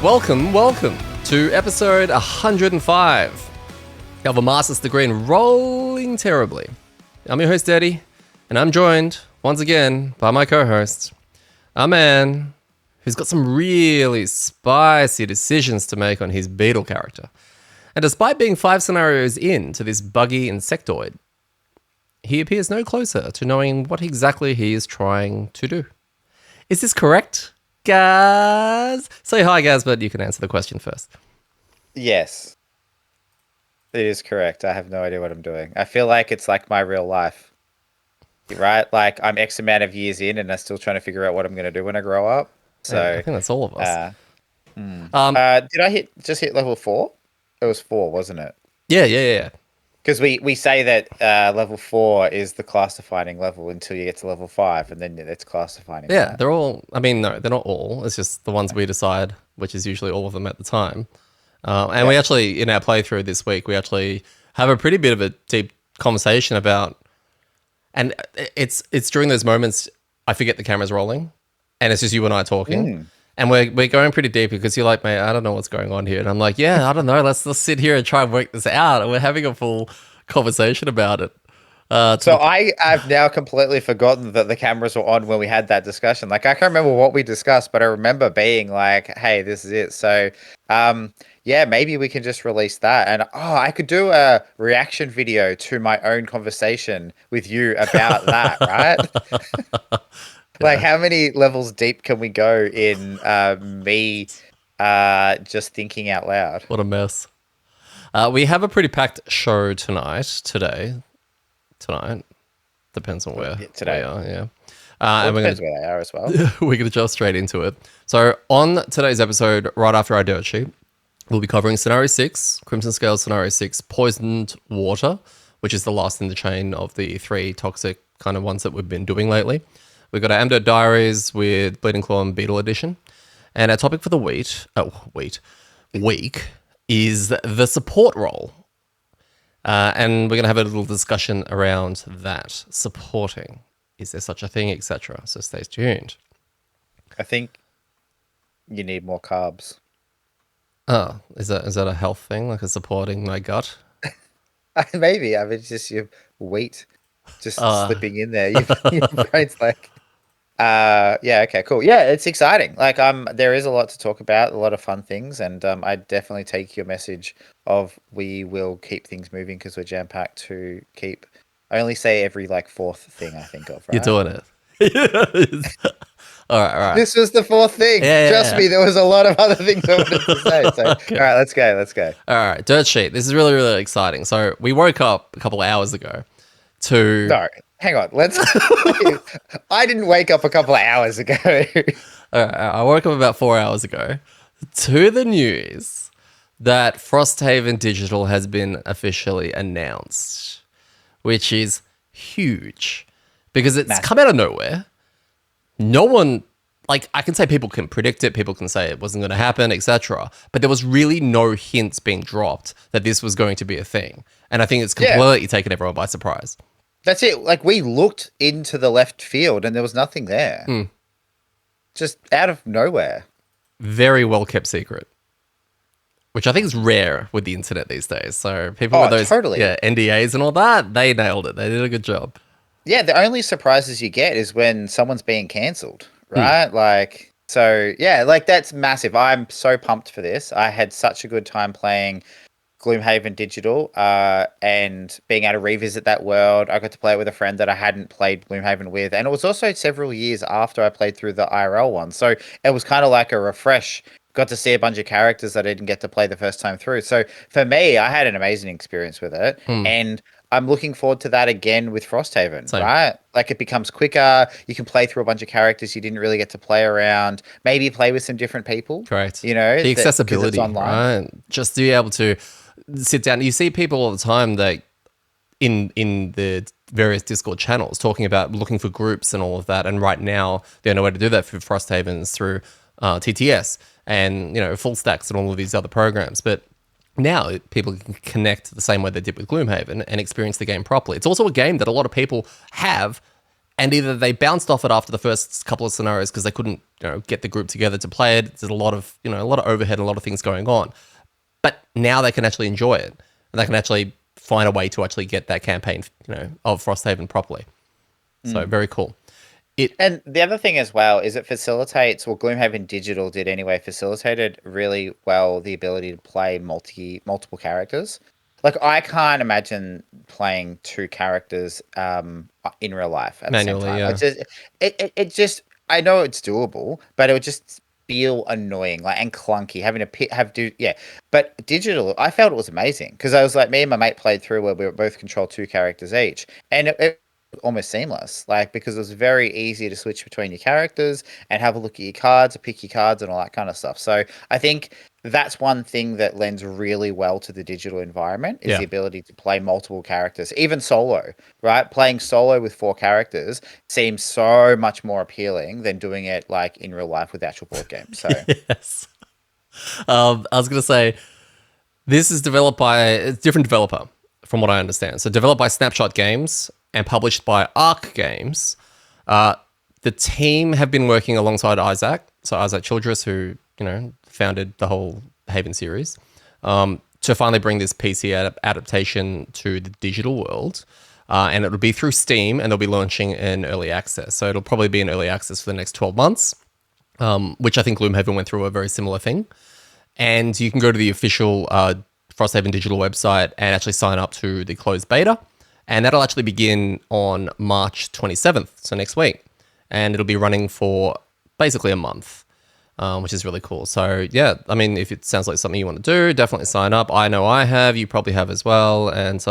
welcome to episode 105 of A Master's Degree in Rolling Terribly. I'm your host, Eddie, and I'm joined, once again, by my co-host, a man who's got some really spicy decisions to make on his Beetle character. And despite being 5 scenarios into this buggy insectoid, he appears no closer to knowing what exactly he is trying to do. Is this correct, Gaz? Say hi, Gaz, but you can answer the question first. Yes, it is correct. I have no idea what I'm doing. I feel like it's like my real life, right? Like I'm X amount of years in and I'm still trying to figure out what I'm going to do when I grow up. So yeah, I think that's all of us. did I just hit level 4? It was 4, wasn't it? Yeah. Because we say that level 4 is the class defining level until you get to level 5, and then it's class defining. Yeah, they're all, I mean, no, they're not all. It's just the ones we decide, which is usually all of them at the time. We actually, in our playthrough this week, we actually have a pretty bit of a deep conversation about, and it's during those moments I forget the camera's rolling, and it's just you and I talking. And we're going pretty deep because you're like, mate, I don't know what's going on here. And I'm like, yeah, I don't know. Let's sit here and try and work this out. And we're having a full conversation about it. I've now completely forgotten that the cameras were on when we had that discussion. Like, I can't remember what we discussed, but I remember being like, hey, this is it. So, yeah, maybe we can just release that. And, I could do a reaction video to my own conversation with you about that, right? Like, how many levels deep can we go in me just thinking out loud? What a mess. We have a pretty packed show tonight. Depends on where today. we are, yeah. And depends where they are as well. We're going to jump straight into it. So on today's episode, right after our dirt sheet, we'll be covering Scenario 6, Crimson Scale Scenario 6, Poisoned Water, which is the last in the chain of the 3 toxic kind of ones that we've been doing lately. We've got our amDirt diaries with Bleeding Claw and Beetle edition. And our topic for the week is the support role. And we're going to have a little discussion around that. Supporting. Is there such a thing, etc.? So stay tuned. I think you need more carbs. Oh, is that a health thing? Like a supporting my gut? Maybe. I mean, it's just your wheat just slipping in there. Your brain's like... yeah, okay, cool. Yeah, it's exciting. Like, there is a lot to talk about, a lot of fun things, and I definitely take your message of we will keep things moving because we're jam-packed to keep... I only say every, 4th thing I think of, right? You're doing it. All right. This was the 4th thing. Trust me, there was a lot of other things I wanted to say. So, Okay. All right, let's go. All right, dirt sheet. This is really, really exciting. So we woke up a couple of hours ago to... No. Hang on, I didn't wake up a couple of hours ago. I woke up about 4 hours ago to the news that Frosthaven Digital has been officially announced, which is huge because it's come out of nowhere. No one, I can say people can predict it, people can say it wasn't going to happen, etc. But there was really no hints being dropped that this was going to be a thing. And I think it's completely taken everyone by surprise. That's it. Like, we looked into the left field and there was nothing there. Just out of nowhere. Very well kept secret, which I think is rare with the internet these days. So people with those NDAs and all that, they nailed it. They did a good job. Yeah, the only surprises you get is when someone's being cancelled, right? That's massive. I'm so pumped for this. I had such a good time playing Frosthaven Digital and being able to revisit that world. I got to play it with a friend that I hadn't played Gloomhaven with, and it was also several years after I played through the IRL one, so it was kind of like a refresh. Got to see a bunch of characters that I didn't get to play the first time through. So for me, I had an amazing experience with it, and I'm looking forward to that again with Frosthaven. Same. Right? Like, it becomes quicker. You can play through a bunch of characters you didn't really get to play around. Maybe play with some different people. Correct. You know, the accessibility, right? Just to be able to sit down. You see people all the time that in the various Discord channels talking about looking for groups and all of that. And right now, the only way to do that for Frosthaven is through TTS and, full stacks and all of these other programs. But now people can connect the same way they did with Gloomhaven and experience the game properly. It's also a game that a lot of people have And either they bounced off it after the first couple of scenarios because they couldn't, get the group together to play it. There's a lot of overhead and a lot of things going on. But now they can actually enjoy it. And they can actually find a way to actually get that campaign, of Frosthaven properly. So very cool. And the other thing as well is it facilitates, well, Gloomhaven Digital did anyway, facilitated really well the ability to play multiple characters. Like, I can't imagine playing two characters in real life at Manually, the same time. Yeah. It just, I know it's doable, but it would just feel annoying, like, and clunky having to yeah. But digital, I felt it was amazing because I was like, me and my mate played through where we were both control two characters each, and it almost seamless, like, because it was very easy to switch between your characters and have a look at your cards, pick your cards, and all that kind of stuff. So I think that's one thing that lends really well to the digital environment is the ability to play multiple characters, even solo, right? Playing solo with 4 characters seems so much more appealing than doing it like in real life with actual board games. So Yes. I was going to say, this is developed by a different developer, from what I understand. So developed by Snapshot Games and published by Arc Games. The team have been working alongside Isaac, so Isaac Childress, who, founded the whole Haven series, to finally bring this PC adaptation to the digital world. And it'll be through Steam, and they'll be launching in early access. So it'll probably be in early access for the next 12 months, which I think Gloomhaven went through a very similar thing. And you can go to the official Frosthaven Digital website and actually sign up to the closed beta. And that'll actually begin on March 27th, so next week. And it'll be running for basically a month, which is really cool. So, yeah, I mean, if it sounds like something you want to do, definitely sign up. I know I have. You probably have as well. And,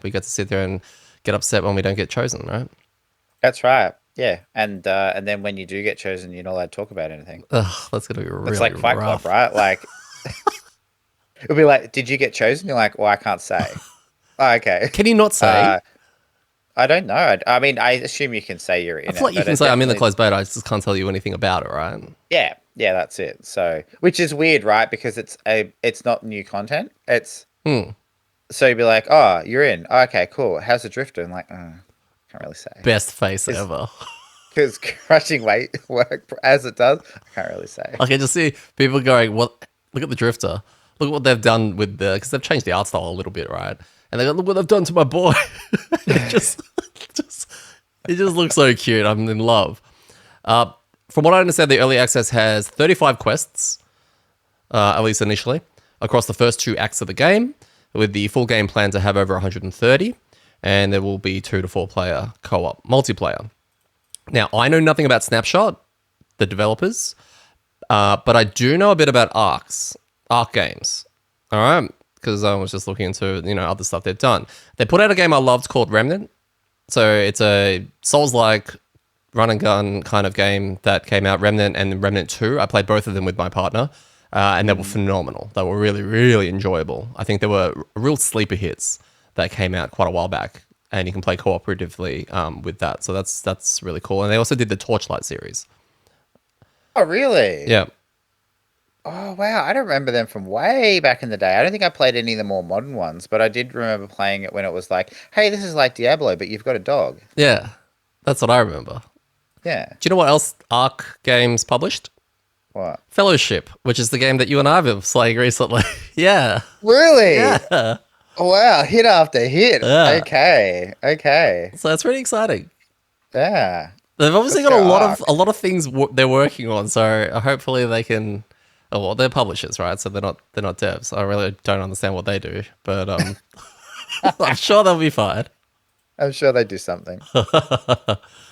we get to sit there and get upset when we don't get chosen, right? that's right. Yeah. And then when you do get chosen, you're not allowed to talk about anything. Ugh, that's going to be really It's like Fight rough. Club, right? Like, it'll be like, did you get chosen? You're like, well, I can't say. Oh, okay. Can you not say? I don't know. I mean, I assume you can say you're in it. I feel like you can say I'm in the closed beta. I just can't tell you anything about it, right? Yeah, that's it. So, which is weird, right? Because it's not new content. It's so you'd be like, oh, you're in. Oh, okay, cool. How's the drifter? I'm like, can't really say. Best face ever. Because crushing weight work as it does, I can't really say. I can just see people going, "What? Look at the drifter. Look at what they've done with because they've changed the art style a little bit, right?" And they go, "Look what they've done to my boy." it just looks so cute. I'm in love. From what I understand, the early access has 35 quests, at least initially, across the first 2 acts of the game, with the full game plan to have over 130, and there will be 2 to 4 player co-op multiplayer. Now, I know nothing about Snapshot, the developers, but I do know a bit about Arc Games. All right, because I was just looking into other stuff they've done. They put out a game I loved called Remnant. So it's a Souls-like run and gun kind of game that came out, Remnant and Remnant 2. I played both of them with my partner, and they were phenomenal. They were really, really enjoyable. I think they were real sleeper hits that came out quite a while back, and you can play cooperatively with that. So that's really cool. And they also did the Torchlight series. Oh, really? Yeah. Oh, wow. I don't remember them from way back in the day. I don't think I played any of the more modern ones, but I did remember playing it when it was like, hey, this is like Diablo, but you've got a dog. Yeah, that's what I remember. Yeah. Do you know what else Arc Games published? What? Fellowship, which is the game that you and I have been playing recently. Yeah. Really? Yeah. Oh, wow. Hit after hit. Yeah. Okay. So that's really exciting. Yeah. They've obviously Let's got go a lot of things they're working on. So hopefully they can. Oh, well, they're publishers, right? So they're not devs. I really don't understand what they do, but I'm sure they'll be fine. I'm sure they do something.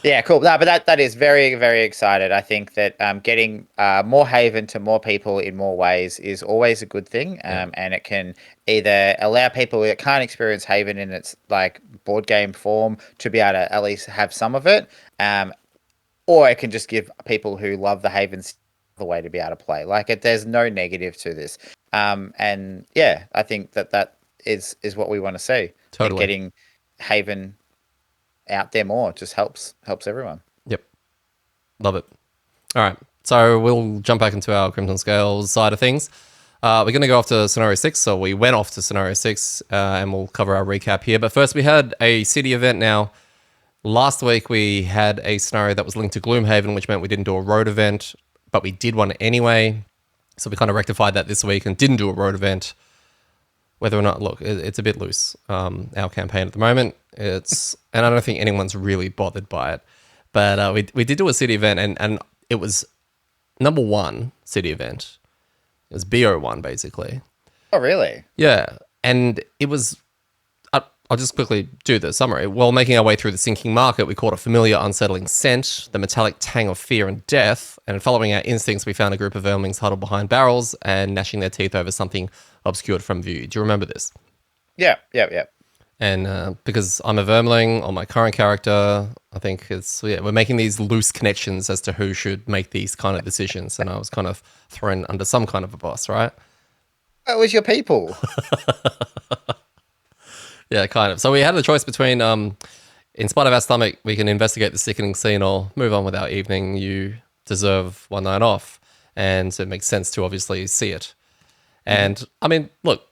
Yeah, cool. No, but that is very, very excited. I think that getting more Haven to more people in more ways is always a good thing, and it can either allow people that can't experience Haven in its like board game form to be able to at least have some of it, or it can just give people who love the Haven the way to be able to play. Like there's no negative to this, and yeah, I think that is what we want to see. Totally. Getting Haven out there more just helps everyone. Yep. Love it. All right. So we'll jump back into our Crimson Scales side of things. We're going to go off to Scenario 6. So we went off to Scenario 6 and we'll cover our recap here. But first we had a city event now Last week we had a scenario that was linked to Gloomhaven, which meant we didn't do a road event, but we did one anyway. So we kind of rectified that this week and didn't do a road event. Whether or not, look, it's a bit loose, our campaign at the moment. And I don't think anyone's really bothered by it. But we did do a city event, and it was number 1 city event. It was BO1, basically. Oh, really? Yeah. And it was... I'll just quickly do the summary. While making our way through the sinking market, we caught a familiar, unsettling scent, the metallic tang of fear and death. And following our instincts, we found a group of vermlings huddled behind barrels and gnashing their teeth over something obscured from view. Do you remember this? Yeah. And because I'm a vermling on my current character, I think we're making these loose connections as to who should make these kind of decisions. And I was kind of thrown under some kind of a boss, right? It was your people. Yeah, kind of. So we had the choice between, in spite of our stomach, we can investigate the sickening scene or move on with our evening. You deserve one night off. And so it makes sense to obviously see it. And I mean, look,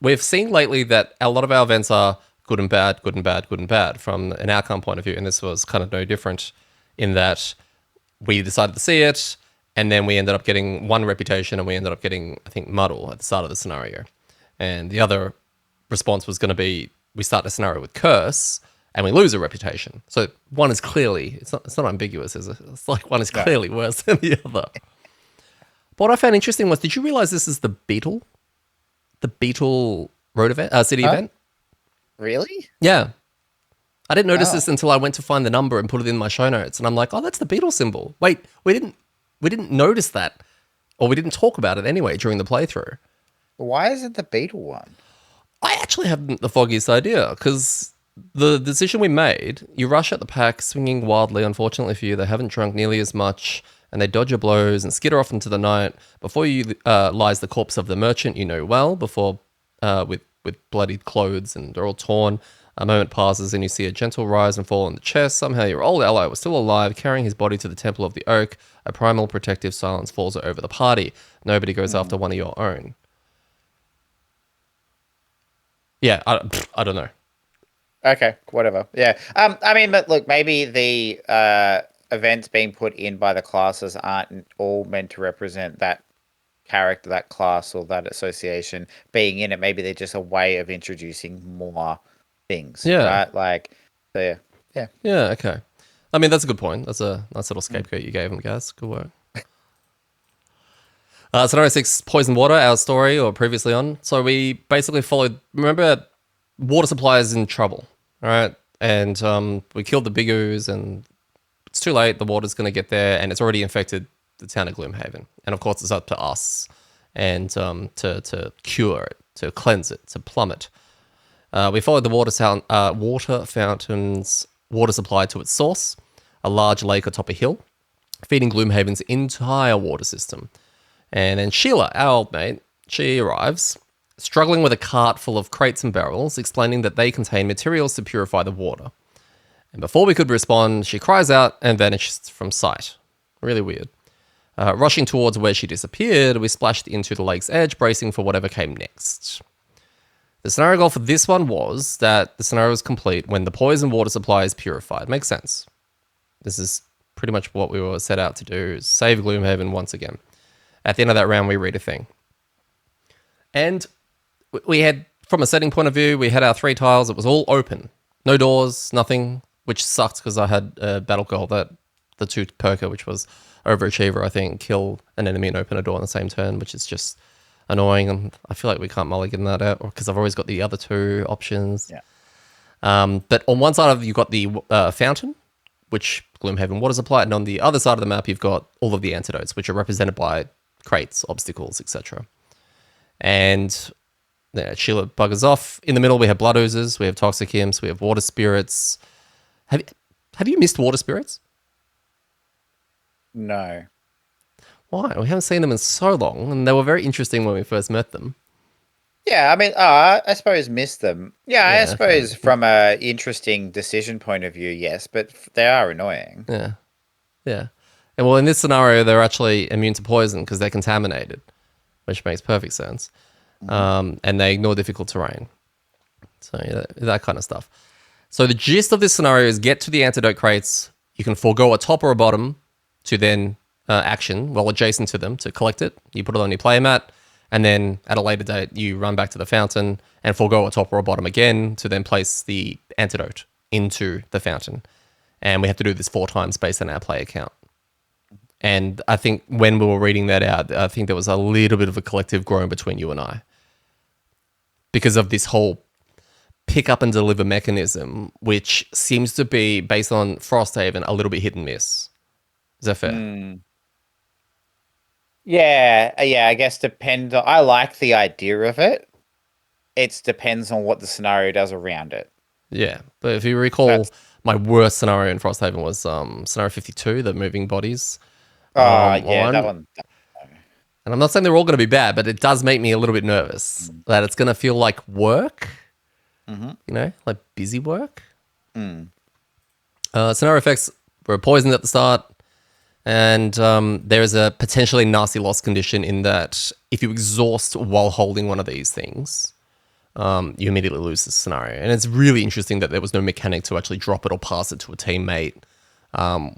we've seen lately that a lot of our events are good and bad, good and bad, good and bad from an outcome point of view. And this was kind of no different in that we decided to see it. And then we ended up getting one reputation and we ended up getting, I think, muddle at the start of the scenario. And the other response was going to be we start the scenario with curse and we lose a reputation. So one is clearly, it's not ambiguous, is it? It's like one is clearly worse than the other. But what I found interesting was, did you realize this is the Beetle road event, city event? Really? Yeah. I didn't notice this until I went to find the number and put it in my show notes. And I'm like, oh, that's the Beetle symbol. Wait, we didn't notice that, or we didn't talk about it anyway during the playthrough. Why isn't the Beetle one? I actually haven't the foggiest idea, because the decision we made, you rush at the pack, swinging wildly. Unfortunately for you, they haven't drunk nearly as much, and they dodge your blows and skitter off into the night. Before you lies the corpse of the merchant you know well, with bloodied clothes, and they're all torn. A moment passes and you see a gentle rise and fall on the chest. Somehow your old ally was still alive, carrying his body to the Temple of the Oak. A primal protective silence falls over the party. Nobody goes after one of your own. Yeah, I don't know. Okay, whatever. Yeah. I mean, but look, maybe the events being put in by the classes aren't all meant to represent that character, that class, or that association being in it. Maybe they're just a way of introducing more things. Yeah. Right? Like, so yeah. Yeah, okay. I mean, that's a good point. That's a nice little scapegoat you gave him, guys. Good work. Scenario 6, Poison Water, our story, or previously on. So we basically followed, remember, water supply is in trouble, all right? And we killed the big ooze, and it's too late. The water's going to get there, and it's already infected the town of Gloomhaven. And of course, it's up to us and to cure it, to cleanse it, to plumb it. We followed the water fountain's water supply to its source, a large lake atop a hill, feeding Gloomhaven's entire water system. And then Sheila, our old mate, she arrives, struggling with a cart full of crates and barrels, explaining that they contain materials to purify the water. And before we could respond, she cries out and vanishes from sight. Really weird. Rushing towards where she disappeared, we splashed into the lake's edge, bracing for whatever came next. The scenario goal for this one was that the scenario was complete when the poison water supply is purified. Makes sense. This is pretty much what we were set out to do, is save Gloomhaven once again. At the end of that round, we read a thing. And we had, from a setting point of view, we had our 3 tiles. It was all open. No doors, nothing, which sucked because I had a battle goal that the 2 perker, which was overachiever, I think, kill an enemy and open a door on the same turn, which is just annoying. And I feel like we can't mulligan that out because I've always got the other 2 options. Yeah. But on one side of you've got the fountain, which Gloomhaven water supply, and on the other side of the map, you've got all of the antidotes, which are represented by crates, obstacles, etc. And Sheila buggers off. In the middle, we have blood oozes, we have toxic imps, we have water spirits. Have you missed water spirits? No. Why? We haven't seen them in so long, and they were very interesting when we first met them. Yeah, I mean, I suppose missed them. Yeah, I Yeah, suppose from a interesting decision point of view, yes, but they are annoying. Yeah. And well, in this scenario, they're actually immune to poison because they're contaminated, which makes perfect sense. And they ignore difficult terrain. So yeah, that kind of stuff. So the gist of this scenario is get to the antidote crates. You can forego a top or a bottom to then action while adjacent to them to collect it. You put it on your player mat, and then at a later date, you run back to the fountain and forego a top or a bottom again to then place the antidote into the fountain. And we have to do this 4 times based on our player count. And I think when we were reading that out, I think there was a little bit of a collective groan between you and I because of this whole pick up and deliver mechanism, which seems to be, based on Frosthaven, a little bit hit and miss. Is that fair? Yeah, I guess I like the idea of it. It depends on what the scenario does around it. Yeah, but if you recall, my worst scenario in Frosthaven was scenario 52, the moving bodies. That one. And I'm not saying they're all going to be bad, but it does make me a little bit nervous that it's going to feel like work, like busy work. Scenario effects were poisoned at the start, and there is a potentially nasty loss condition in that if you exhaust while holding one of these things, you immediately lose the scenario. And it's really interesting that there was no mechanic to actually drop it or pass it to a teammate,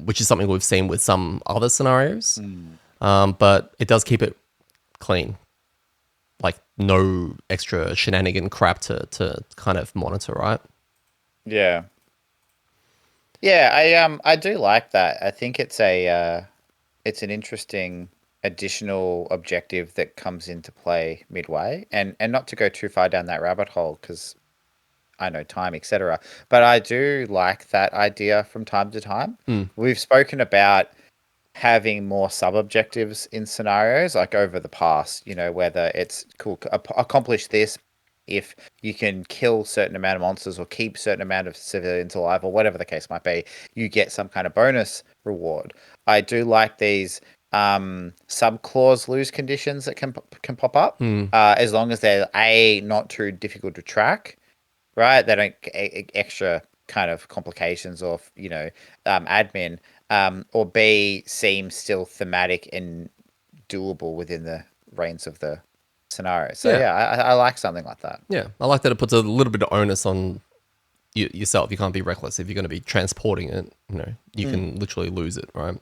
which is something we've seen with some other scenarios. But it does keep it clean. Like no extra shenanigan crap to kind of monitor, right? Yeah. Yeah, I do like that. I think it's an interesting additional objective that comes into play midway, and not to go too far down that rabbit hole because I know time, etc. But I do like that idea from time to time. We've spoken about having more sub-objectives in scenarios, like over the past, whether it's cool, accomplish this if you can kill certain amount of monsters or keep certain amount of civilians alive or whatever the case might be, you get some kind of bonus reward. I do like these sub-clause lose conditions that can pop up, as long as they're not too difficult to track, right? They don't extra kind of complications or admin, or B, seem still thematic and doable within the reins of the scenario. So I like something like that. Yeah, I like that it puts a little bit of onus on yourself. You can't be reckless if you're going to be transporting it. You can literally lose it, right?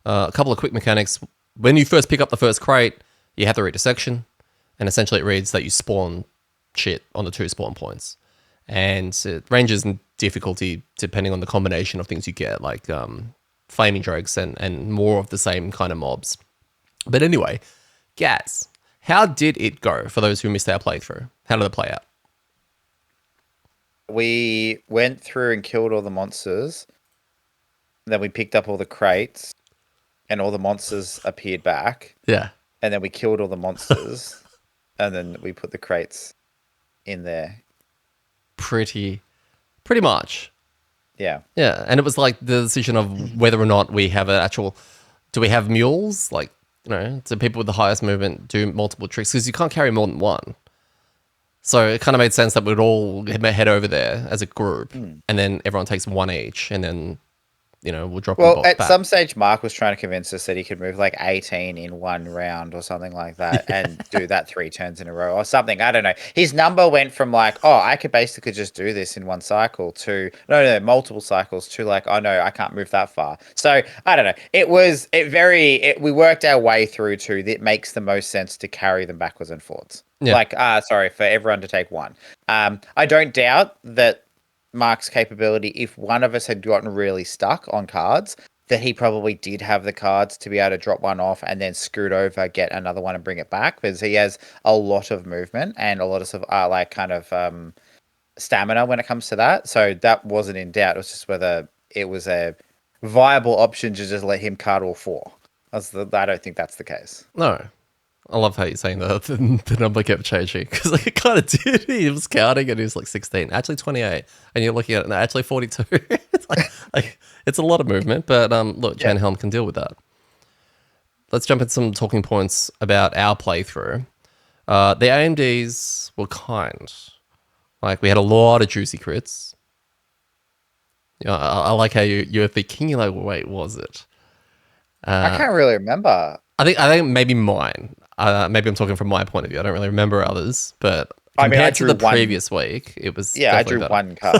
A couple of quick mechanics. When you first pick up the first crate, you have to read a section, and essentially it reads that you spawn shit on the 2 spawn points. And it ranges in difficulty depending on the combination of things you get, like flaming drakes and more of the same kind of mobs. But anyway, Gaz, how did it go for those who missed our playthrough? How did it play out? We went through and killed all the monsters. Then we picked up all the crates, and all the monsters appeared back. Yeah. And then we killed all the monsters, and then we put the crates in there. Pretty much. Yeah. Yeah, and it was like the decision of whether or not we have do we have mules? Like, do people with the highest movement do multiple tricks? Because you can't carry more than one. So it kind of made sense that we'd all head over there as a group, and then everyone takes one each, and then, we'll drop them Well, at back. some stage, Mark was trying to convince us that he could move like 18 in one round or something like that, and do that 3 turns in a row or something. I don't know. His number went from like, oh, I could basically just do this in one cycle to multiple cycles to like, oh no, I can't move that far. So I don't know. We worked our way through to it makes the most sense to carry them backwards and forwards. Yeah. For everyone to take one. I don't doubt that Mark's capability, if one of us had gotten really stuck on cards, that he probably did have the cards to be able to drop one off and then scoot over, get another one and bring it back, because he has a lot of movement and a lot of stamina when it comes to that. So that wasn't in doubt. It was just whether it was a viable option to just let him card all 4. I don't think that's the case. No. I love how you're saying that the number kept changing, because like it kind of did. He was counting and he was like 16, actually 28, and you're looking at it, no, actually 42. It's like it's a lot of movement, but look, Jan Helm can deal with that. Let's jump into some talking points about our playthrough. The AMDs were kind. Like, we had a lot of juicy crits. I like how you're thinking, you're like, wait, was it? I can't really remember. I think maybe mine. Maybe I'm talking from my point of view. I don't really remember others, but compared to the previous week, it was. Yeah, I drew one card.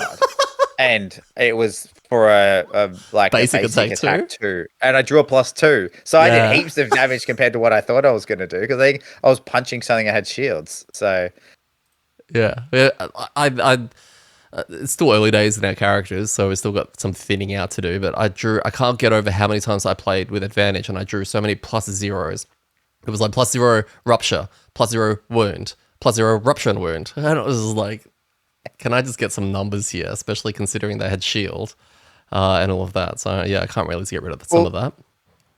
and it was for a Basic basic attack attack too. 2, and I drew a +2, so I did Yeah. heaps of damage compared to what I thought I was going to do because I was punching something that had shields. So Yeah. Yeah. It's still early days in our characters, so we've still got some thinning out to do. But I can't get over how many times I played with advantage, and I drew so many plus zeros. It was like +0 rupture, +0 wound, +0 rupture and wound, and it was like, can I just get some numbers here? Especially considering they had shield and all of that. So yeah, I can't really get rid of some of well, that.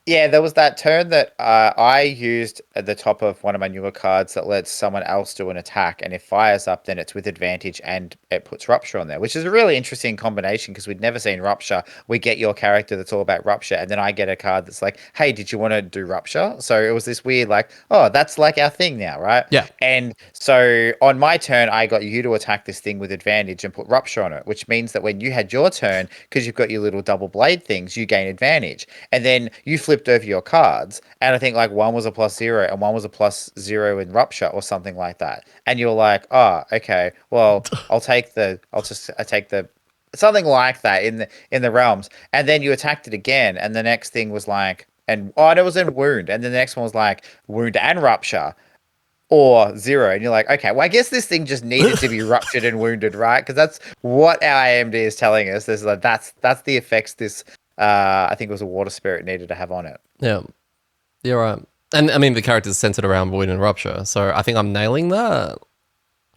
yeah, there was that turn that I used at the top of one of my newer cards that lets someone else do an attack, and if fires up, then it's with advantage and it puts Rupture on there, which is a really interesting combination because we'd never seen Rupture. We get your character that's all about Rupture, and then I get a card that's like, hey, did you want to do Rupture? So it was this weird, like, oh, that's like our thing now, right? Yeah. And so on my turn, I got you to attack this thing with advantage and put Rupture on it, which means that when you had your turn, because you've got your little double blade things, you gain advantage. And then you flipped over your cards, and I think like one was a +0 and one was a +0 in Rupture or something like that. And you're like, oh, okay, well, I take the something like that in the realms. And then you attacked it again, and the next thing was like, and oh, and it was in wound, and the next one was like wound and Rupture or 0, and you're like, okay, well, I guess this thing just needed to be ruptured and wounded, right? Because that's what our AMD is telling us. There's like that's the effects this I think it was a water spirit needed to have on it. Yeah. You're right. And I mean, the character's centered around wound and rupture, so I think I'm nailing that.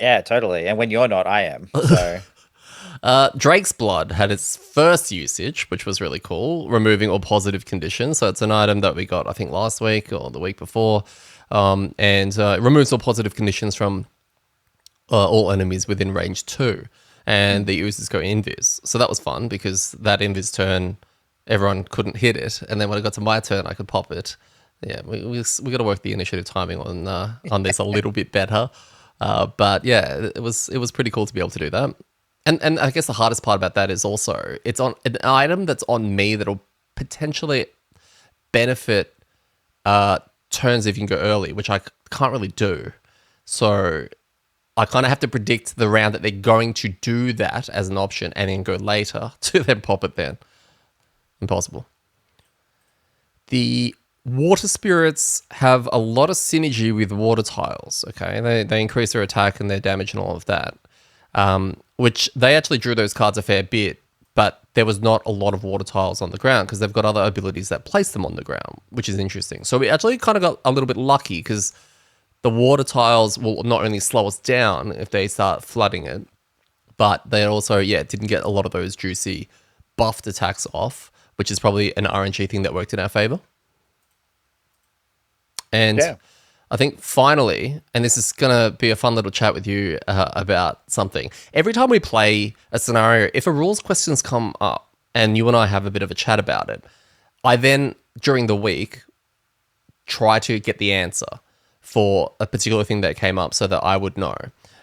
Yeah, totally. And when you're not, I am. So Drake's Blood had its first usage, which was really cool, removing all positive conditions. So it's an item that we got, I think, last week or the week before. And it removes all positive conditions from all enemies within range 2. And the users go invis. So that was fun because that invis turn, everyone couldn't hit it. And then when it got to my turn, I could pop it. Yeah, we got to work the initiative timing on this a little bit better. But yeah, it was pretty cool to be able to do that. And I guess the hardest part about that is also it's on an item that's on me that'll potentially benefit turns if you can go early, which I can't really do. So I kind of have to predict the round that they're going to do that as an option and then go later to then pop it then. Impossible. The water spirits have a lot of synergy with water tiles, okay? They increase their attack and their damage and all of that. Which they actually drew those cards a fair bit, but there was not a lot of water tiles on the ground because they've got other abilities that place them on the ground, which is interesting. So we actually kind of got a little bit lucky because the water tiles will not only slow us down if they start flooding it, but they also, didn't get a lot of those juicy buffed attacks off, which is probably an RNG thing that worked in our favor. And yeah. I think finally, and this is going to be a fun little chat with you about something. Every time we play a scenario, if a rules questions come up and you and I have a bit of a chat about it, I then, during the week, try to get the answer for a particular thing that came up so that I would know.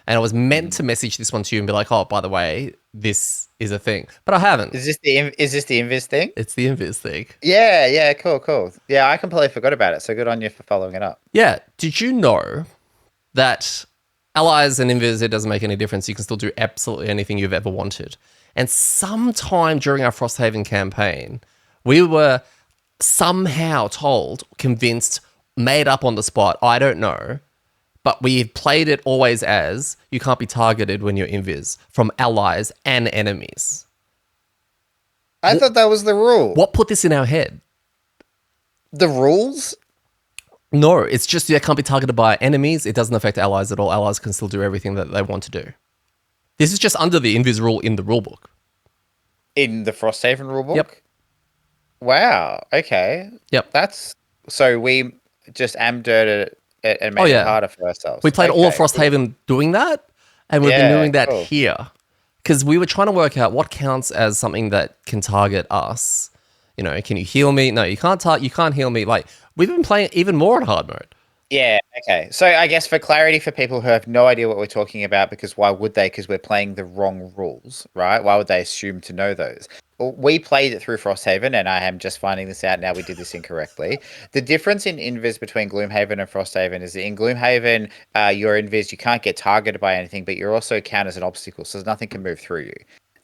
And I was meant to message this one to you and be like, oh, by the way, this is a thing. But I haven't. Is this the invis thing? It's the invis thing. Yeah, cool. Yeah, I completely forgot about it. So good on you for following it up. Yeah. Did you know that allies and invis, it doesn't make any difference. You can still do absolutely anything you've ever wanted. And sometime during our Frosthaven campaign, we were somehow told, convinced, made up on the spot, I don't know, but we played it always as you can't be targeted when you're invis from allies and enemies. I thought that was the rule. What put this in our head? The rules? No, it's just you can't be targeted by enemies. It doesn't affect allies at all. Allies can still do everything that they want to do. This is just under the invis rule in the rulebook. In the Frosthaven rulebook? Yep. Wow. Okay. Yep. That's so we just amDirt it and made it harder for ourselves. We played all of Frosthaven doing that, and we've been doing that here because we were trying to work out what counts as something that can target us. You know, can you heal me? No, you can't. You can't heal me. Like we've been playing even more on hard mode. Yeah, okay. So I guess for clarity for people who have no idea what we're talking about, because why would they? Because we're playing the wrong rules, right? Why would they assume to know those? Well, we played it through Frosthaven, and I am just finding this out now. We did this incorrectly. The difference in invis between Gloomhaven and Frosthaven is that in Gloomhaven, you're invis, you can't get targeted by anything, but you're also count as an obstacle, so nothing can move through you.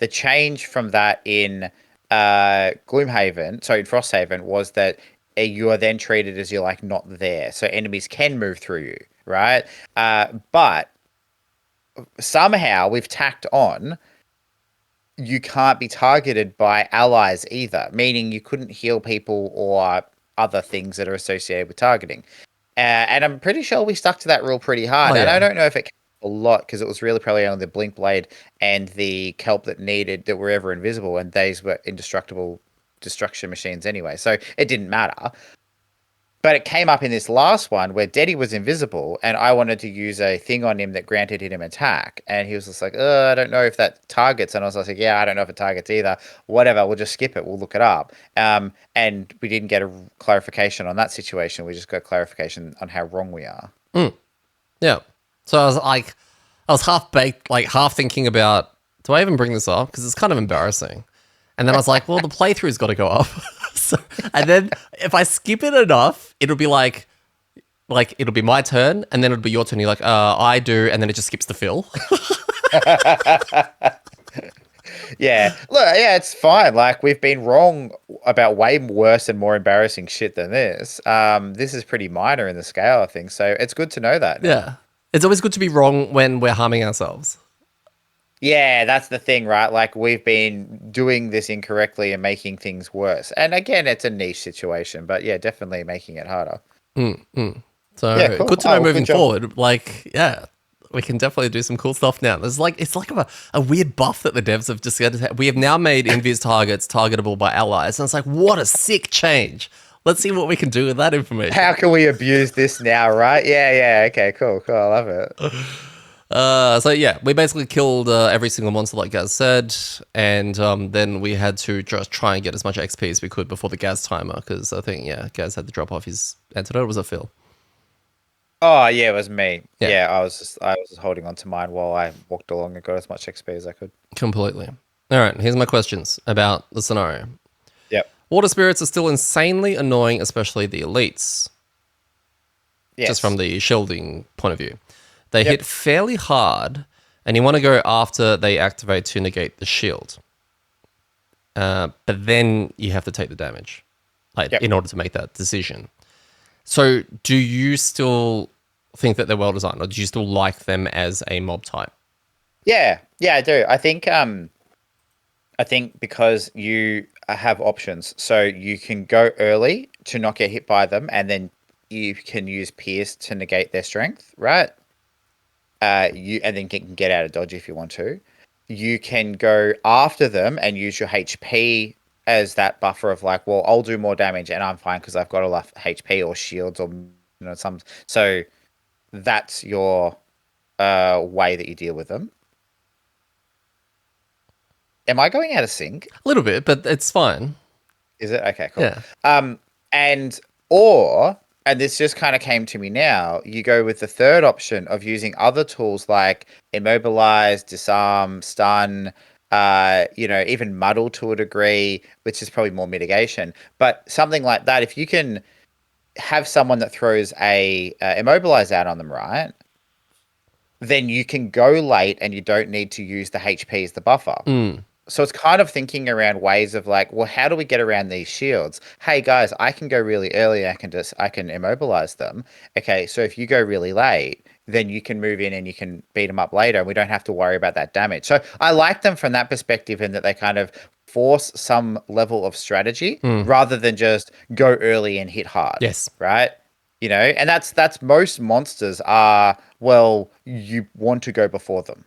The change from that in Gloomhaven, so in Frosthaven, was that you are then treated as you're like not there, so enemies can move through you, right? But somehow we've tacked on you can't be targeted by allies either, meaning you couldn't heal people or other things that are associated with targeting. And I'm pretty sure we stuck to that rule pretty hard. Oh, And yeah. I don't know if it came a lot because it was really probably only the Blink Blade and the Kelp that were ever invisible, and these were indestructible destruction machines anyway. So it didn't matter. But it came up in this last one where Deddy was invisible, and I wanted to use a thing on him that granted him attack. And he was just like, I don't know if that targets. And I was like, yeah, I don't know if it targets either. Whatever, we'll just skip it. We'll look it up. And we didn't get a clarification on that situation. We just got clarification on how wrong we are. Yeah. So I was like, I was half baked, like half thinking about, do I even bring this up? Because it's kind of embarrassing. And then I was like, well, the playthrough's got to go up. So, and then if I skip it enough, it'll be like it'll be my turn, and then it'll be your turn. You're like, I do, and then it just skips the fill. Yeah. Look, yeah, it's fine. Like, we've been wrong about way worse and more embarrassing shit than this. This is pretty minor in the scale of things, so it's good to know that now. Yeah. It's always good to be wrong when we're harming ourselves. Yeah, that's the thing, right? Like, we've been doing this incorrectly and making things worse. And again, it's a niche situation, but yeah, definitely making it harder. So Yeah, cool. good to know Well, moving good job. forward. Like, yeah, we can definitely do some cool stuff now. It's like a weird buff that the devs have just got. We have now made invis targets targetable by allies, and it's like, what a sick change. Let's see what we can do with that information. How can we abuse this now, right? Yeah. Okay, cool. I love it. So yeah, we basically killed every single monster, like Gaz said, and then we had to just try and get as much XP as we could before the Gaz timer, because I think Gaz had to drop off his antidote. Or was it Phil? Oh, yeah, it was me. Yeah. Yeah, I was just holding on to mine while I walked along and got as much XP as I could. Completely. All right, here's my questions about the scenario. Yep. Water spirits are still insanely annoying, especially the elites. Yes. Just from the shielding point of view. They hit fairly hard, and you want to go after they activate to negate the shield. But then you have to take the damage, in order to make that decision. So do you still think that they're well designed, or do you still like them as a mob type? Yeah, I do. I think because you have options, so you can go early to not get hit by them, and then you can use Pierce to negate their strength, right? And then can get out of dodge if you want to. You can go after them and use your HP as that buffer of like, well, I'll do more damage and I'm fine because I've got enough HP or shields or some. So that's your way that you deal with them. Am I going out of sync? A little bit, but it's fine. Is it? Okay, cool. Yeah. And this just kind of came to me now, you go with the third option of using other tools like immobilize, disarm, stun, even muddle to a degree, which is probably more mitigation. But something like that, if you can have someone that throws a immobilize out on them, right? Then you can go late and you don't need to use the HP as the buffer. So it's kind of thinking around ways of like, well, how do we get around these shields? Hey guys, I can go really early. I can immobilize them. Okay, so if you go really late, then you can move in and you can beat them up later, and we don't have to worry about that damage. So I like them from that perspective, in that they kind of force some level of strategy rather than just go early and hit hard. Yes. Right. And that's most monsters are, well, you want to go before them.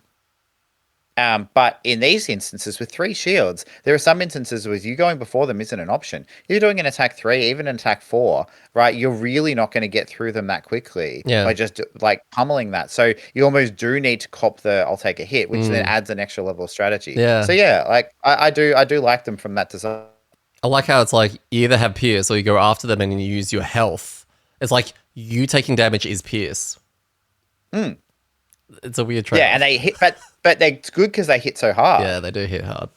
But in these instances with 3 shields, there are some instances where you going before them isn't an option. You're doing an attack 3, even an attack 4, right? You're really not going to get through them that quickly by just like pummeling that. So you almost do need to cop the I'll take a hit, which then adds an extra level of strategy. Yeah. So yeah, like I do like them from that design. I like how it's like you either have Pierce or you go after them and you use your health. It's like you taking damage is Pierce. It's a weird trade. Yeah, and they hit, but it's good because they hit so hard. Yeah, they do hit hard.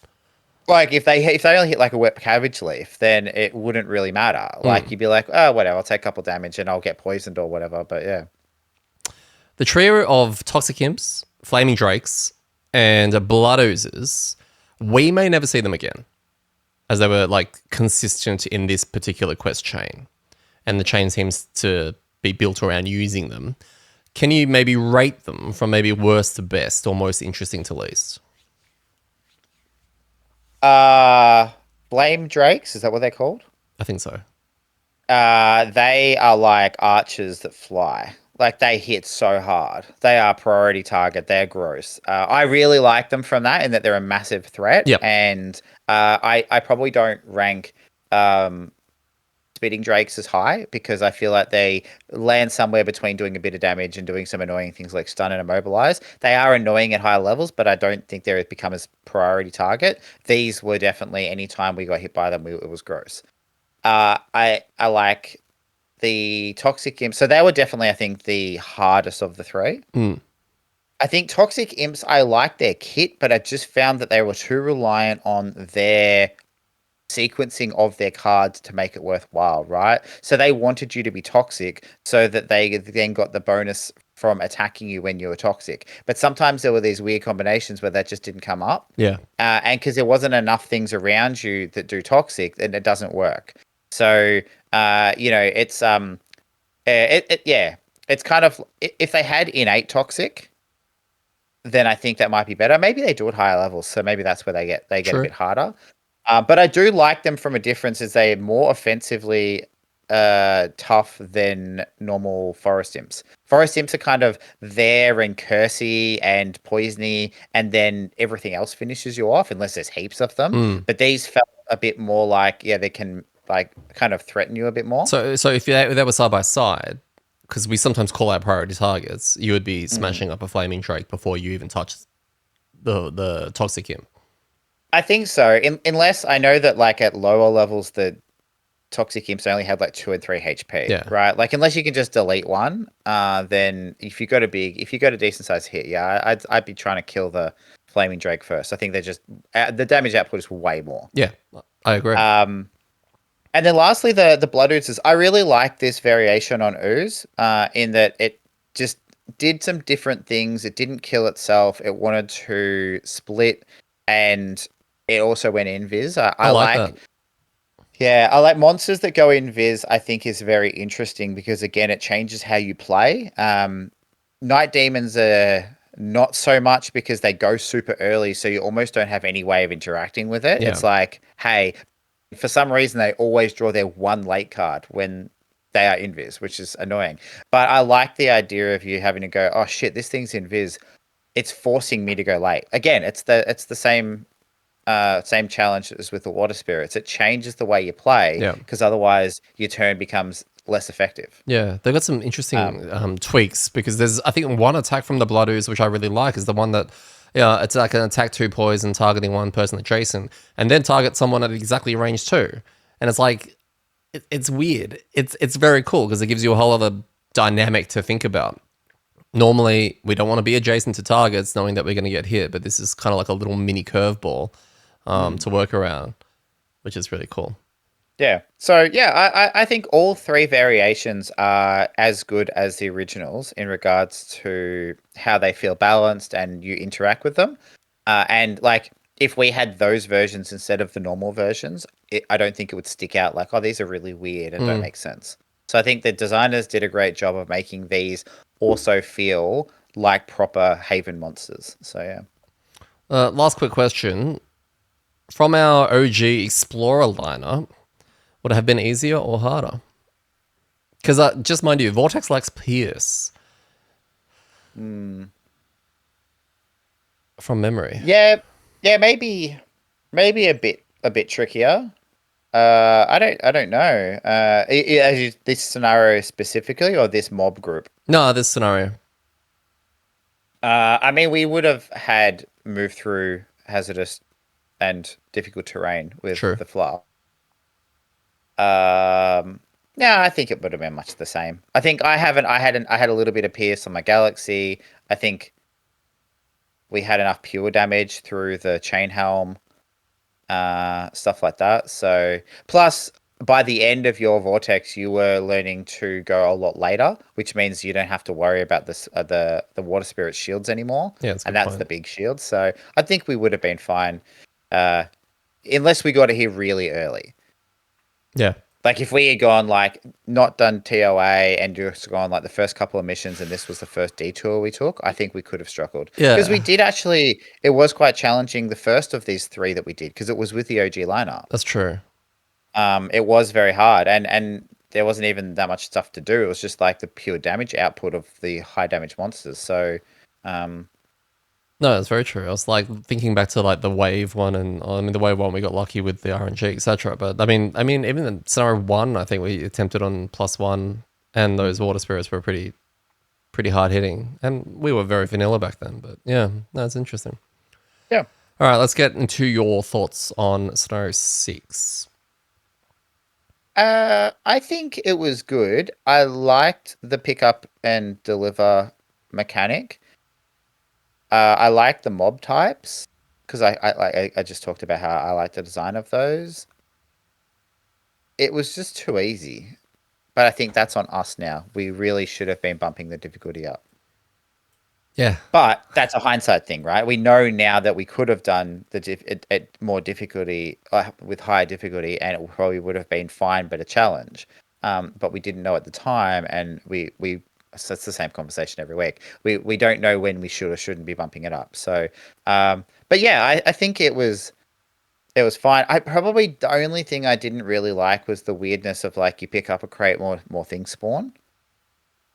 Like if they only hit like a wet cabbage leaf, then it wouldn't really matter. Like you'd be like, oh, whatever, I'll take a couple damage and I'll get poisoned or whatever. But yeah, the trio of toxic imps, flaming drakes, and blood oozes We may never see them again, as they were like consistent in this particular quest chain, and the chain seems to be built around using them. Can you maybe rate them from maybe worst to best or most interesting to least? Blame Drakes, is that what they're called? I think so. They are like archers that fly. Like they hit so hard. They are priority target. They're gross. I really like them from that in that they're a massive threat. Yep. And I probably don't rank um, speeding drakes as high because I feel like they land somewhere between doing a bit of damage and doing some annoying things like stun and immobilize. They are annoying at higher levels, but I don't think they've become as priority target. These were definitely any time we got hit by them, it was gross. I like the toxic imps. So they were definitely, I think, the hardest of the three. Mm. I think toxic imps. I like their kit, but I just found that they were too reliant on their sequencing of their cards to make it worthwhile, right? So they wanted you to be toxic so that they then got the bonus from attacking you when you were toxic. But sometimes there were these weird combinations where that just didn't come up. Yeah. And because there wasn't enough things around you that do toxic, then it doesn't work. So, it's yeah, it's kind of if they had innate toxic, then I think that might be better. Maybe they do it higher levels, so maybe that's where they get a True. bit harder. But I do like them from a difference is they're more offensively tough than normal forest imps. Forest imps are kind of there and cursy and poisony, and then everything else finishes you off unless there's heaps of them. Mm. But these felt a bit more like, yeah, they can like kind of threaten you a bit more. So if they were side by side, because we sometimes call out priority targets, you would be smashing up a flaming drake before you even touch the toxic imp. I think so. Unless I know that like at lower levels the toxic imps only have like 2 and 3 HP. Yeah. Right. Like unless you can just delete one, then if you got a decent sized hit, yeah, I'd be trying to kill the flaming drake first. I think they're just the damage output is way more. Yeah, I agree. And then lastly, the blood oozes. I really like this variation on ooze, in that it just did some different things. It didn't kill itself. It wanted to split, and it also went invis. I like that. Yeah, I like monsters that go invis. I think is very interesting because again, it changes how you play. Night demons are not so much because they go super early, so you almost don't have any way of interacting with it. Yeah. It's like, hey, for some reason they always draw their one late card when they are invis, which is annoying. But I like the idea of you having to go, oh shit, this thing's invis. It's forcing me to go late. Again, it's the same challenge as with the water spirits. It changes the way you play because otherwise your turn becomes less effective. Yeah, they've got some interesting tweaks because there's, I think, one attack from the Blood Ooze, which I really like, is the one that, it's like an attack 2 poison targeting one person adjacent and then target someone at exactly range 2. And it's like, it's weird. It's very cool because it gives you a whole other dynamic to think about. Normally, we don't want to be adjacent to targets knowing that we're going to get hit, but this is kind of like a little mini curveball to work around, which is really cool. Yeah. So, yeah, I think all 3 variations are as good as the originals in regards to how they feel balanced and you interact with them. And, like, if we had those versions instead of the normal versions, I don't think it would stick out like, oh, these are really weird and don't make sense. So I think the designers did a great job of making these also feel like proper Haven monsters. So, yeah. Last quick question. From our OG Explorer lineup, would it have been easier or harder? Because just mind you, Vortex lacks Pierce. From memory. Yeah, maybe a bit trickier. I don't know. This scenario specifically, or this mob group? No, this scenario. I mean, we would have had move through hazardous and difficult terrain with the fluff. Yeah, I think it would have been much the same. I think I had a little bit of pierce on my Galaxy. I think we had enough pure damage through the chain helm, stuff like that. So plus by the end of your vortex, you were learning to go a lot later, which means you don't have to worry about this the water spirit shields anymore. Yeah, that's the big shield. So I think we would have been fine. uh, unless we got it here really early. Yeah. Like if we had gone like not done TOA and just gone like the first couple of missions and this was the first detour we took, I think we could have struggled. Because we Yeah. did actually, it was quite challenging the first of these three that we did because it was with the OG lineup. That's true. It was very hard and there wasn't even that much stuff to do. It was just like the pure damage output of the high damage monsters. So, um, No, that's very true. I was like thinking back to like the wave one, and I mean the wave one we got lucky with the RNG, etc. But I mean, even in scenario one, I think we attempted on +1, and those water spirits were pretty hard hitting, and we were very vanilla back then. But yeah, that's interesting. yeah. All right, let's get into your thoughts on scenario 6. I think it was good. I liked the pick up and deliver mechanic. I like the mob types because I just talked about how I like the design of those. It was just too easy, but I think that's on us now. We really should have been bumping the difficulty up. Yeah, But that's a hindsight thing, right? We know now that we could have done at more difficulty with higher difficulty, and it probably would have been fine, but a challenge. But we didn't know at the time, and we so it's the same conversation every week. We don't know when we should or shouldn't be bumping it up. So, but yeah, I think it was fine. I probably the only thing I didn't really like was the weirdness of like you pick up a crate, more things spawn.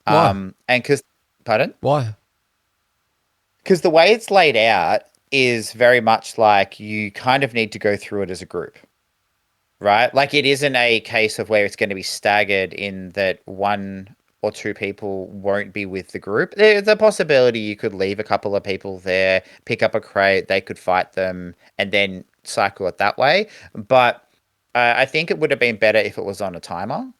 why? And because, pardon. Why? Because the way it's laid out is very much like you kind of need to go through it as a group, right? Like it isn't a case of where it's going to be staggered in that one or two people won't be with the group. There's a possibility you could leave a couple of people there, pick up a crate, they could fight them, and then cycle it that way. But I think it would have been better if it was on a timer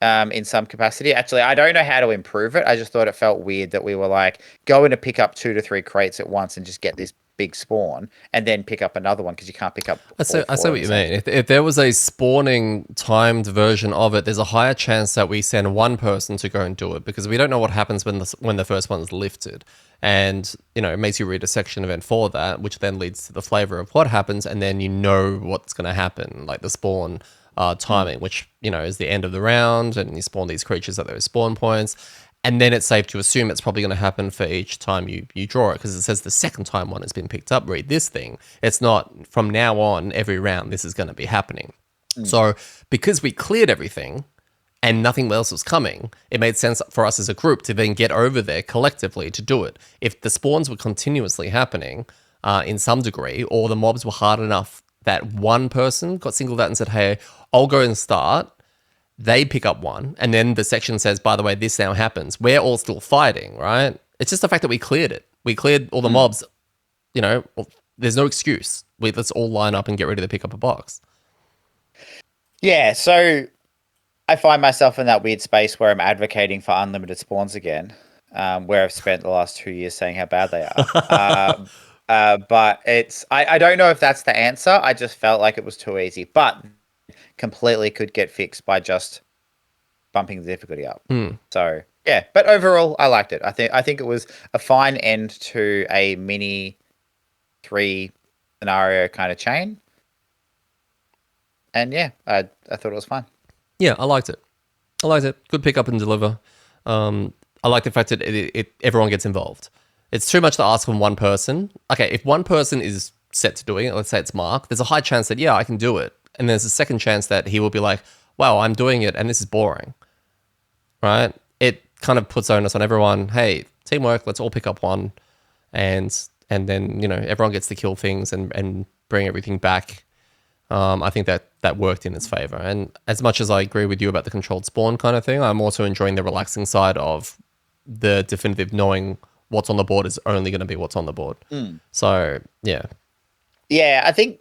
in some capacity. Actually, I don't know how to improve it. I just thought it felt weird that we were like going to pick up 2 to 3 crates at once and just get this big spawn and then pick up another one because you can't pick up I all see, I see four at what the you same mean. If there was a spawning timed version of it, there's a higher chance that we send one person to go and do it because we don't know what happens when the first one is lifted. And, it makes you read a section event for that, which then leads to the flavor of what happens. And then you know what's going to happen, like the spawn timing, which, is the end of the round. And you spawn these creatures at those spawn points. And then it's safe to assume it's probably going to happen for each time you draw it because it says the second time one has been picked up, read this thing. It's not from now on, every round, this is going to be happening. So because we cleared everything and nothing else was coming, it made sense for us as a group to then get over there collectively to do it. If the spawns were continuously happening in some degree, or the mobs were hard enough that one person got singled out and said, hey, I'll go and start, they pick up one, and then the section says, by the way, this now happens. We're all still fighting, right? It's just the fact that we cleared it. We cleared all the mobs, well, there's no excuse. Let's all line up and get ready to pick up a box. Yeah, so I find myself in that weird space where I'm advocating for unlimited spawns again, where I've spent the last 2 years saying how bad they are. But I don't know if that's the answer. I just felt like it was too easy, but completely could get fixed by just bumping the difficulty up. So yeah, but overall, I liked it. I think it was a fine end to a mini 3 scenario kind of chain, and yeah, I thought it was fun. Yeah, I liked it. Good pick up and deliver. I like the fact that everyone gets involved. It's too much to ask from one person. Okay, if one person is set to doing it, let's say it's Mark, there's a high chance that, yeah, I can do it. And there's a second chance that he will be like, wow, I'm doing it and this is boring, right? It kind of puts onus on everyone. Hey, teamwork, let's all pick up one. And then, everyone gets to kill things and bring everything back. I think that worked in its favor. And as much as I agree with you about the controlled spawn kind of thing, I'm also enjoying the relaxing side of the definitive knowing what's on the board is only going to be what's on the board. So, yeah. Yeah, I think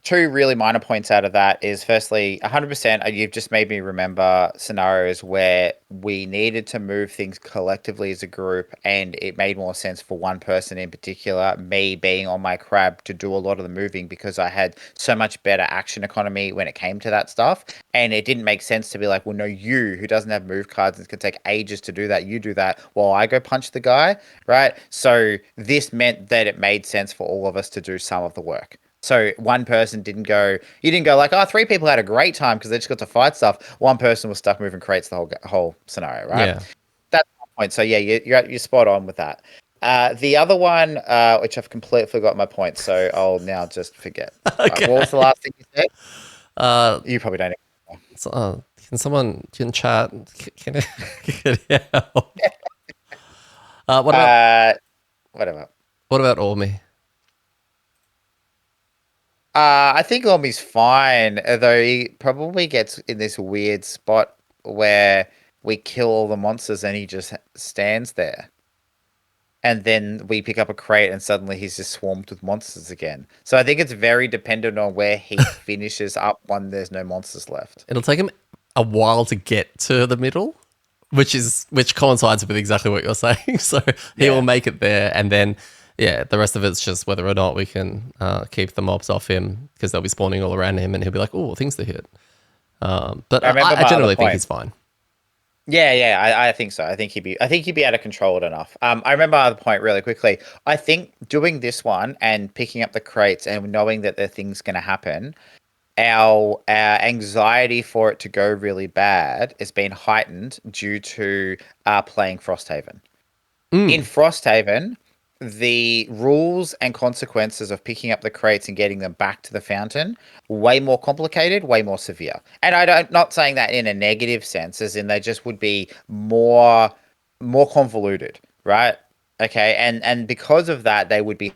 two really minor points out of that is firstly, 100%, you've just made me remember scenarios where we needed to move things collectively as a group, and it made more sense for one person in particular, me being on my crab, to do a lot of the moving because I had so much better action economy when it came to that stuff. And it didn't make sense to be like, well, no, you who doesn't have move cards and it's going to take ages to do that, you do that while I go punch the guy, right? So this meant that it made sense for all of us to do some of the work. So one person didn't go. You didn't go like, oh, three people had a great time because they just got to fight stuff. One person was stuck moving crates the whole scenario, right? Yeah. That's my point. So yeah, you're spot on with that. The other one, which I've completely forgot my point, so I'll now just forget. Okay. What was the last thing you said? Uh, You probably don't know. so, can someone can chat? Can help? What about Whatever. Ormy? I think Omi's fine, although he probably gets in this weird spot where we kill all the monsters and he just stands there. And then we pick up a crate and suddenly he's just swarmed with monsters again. So I think it's very dependent on where he finishes up when there's no monsters left. It'll take him a while to get to the middle, which coincides with exactly what you're saying. So he will make it there, and then the rest of it's just whether or not we can keep the mobs off him because they'll be spawning all around him, and he'll be like, "Oh, things to hit." But I generally think he's fine. Yeah, I think so. I think he'd be able to control it enough. I remember the point really quickly. I think doing this one and picking up the crates and knowing that the thing's going to happen, our anxiety for it to go really bad has been heightened due to playing Frosthaven. In Frosthaven, the rules and consequences of picking up the crates and getting them back to the fountain way more complicated, way more severe. And not saying that in a negative sense, as in they just would be more convoluted, right? Okay, and because of that, they would be.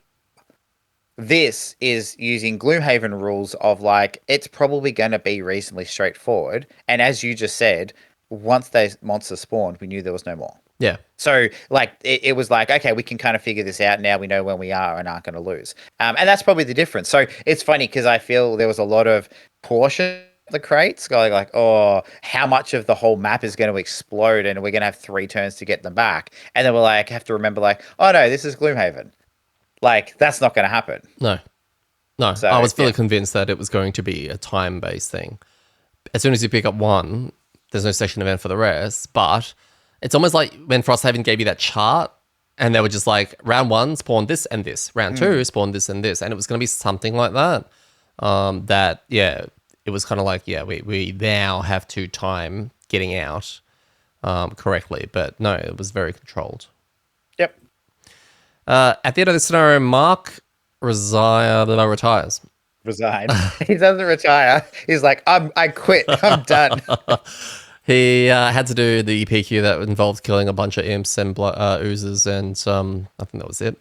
This is using Gloomhaven rules of like it's probably going to be reasonably straightforward. And as you just said, once those monsters spawned, we knew there was no more. Yeah. So like it was like, okay, we can kind of figure this out now. We know when we are and aren't going to lose. And that's probably the difference. So it's funny because I feel there was a lot of caution of the crates going like, oh, how much of the whole map is going to explode and we're going to have 3 turns to get them back. And then we're like, have to remember like, oh no, this is Gloomhaven. Like that's not going to happen. No. So, I was fully convinced that it was going to be a time-based thing. As soon as you pick up one, there's no session event for the rest, but it's almost like when Frosthaven gave you that chart and they were just like, round 1, spawn this and this. Round 2, spawn this and this. And it was going to be something like that. It was kind of like, we now have to time getting out correctly. But no, it was very controlled. Yep. At the end of this scenario, Mark retires. Resign. He doesn't retire. He's like, I quit. I'm done. He had to do the PQ that involved killing a bunch of imps and oozes, and I think that was it.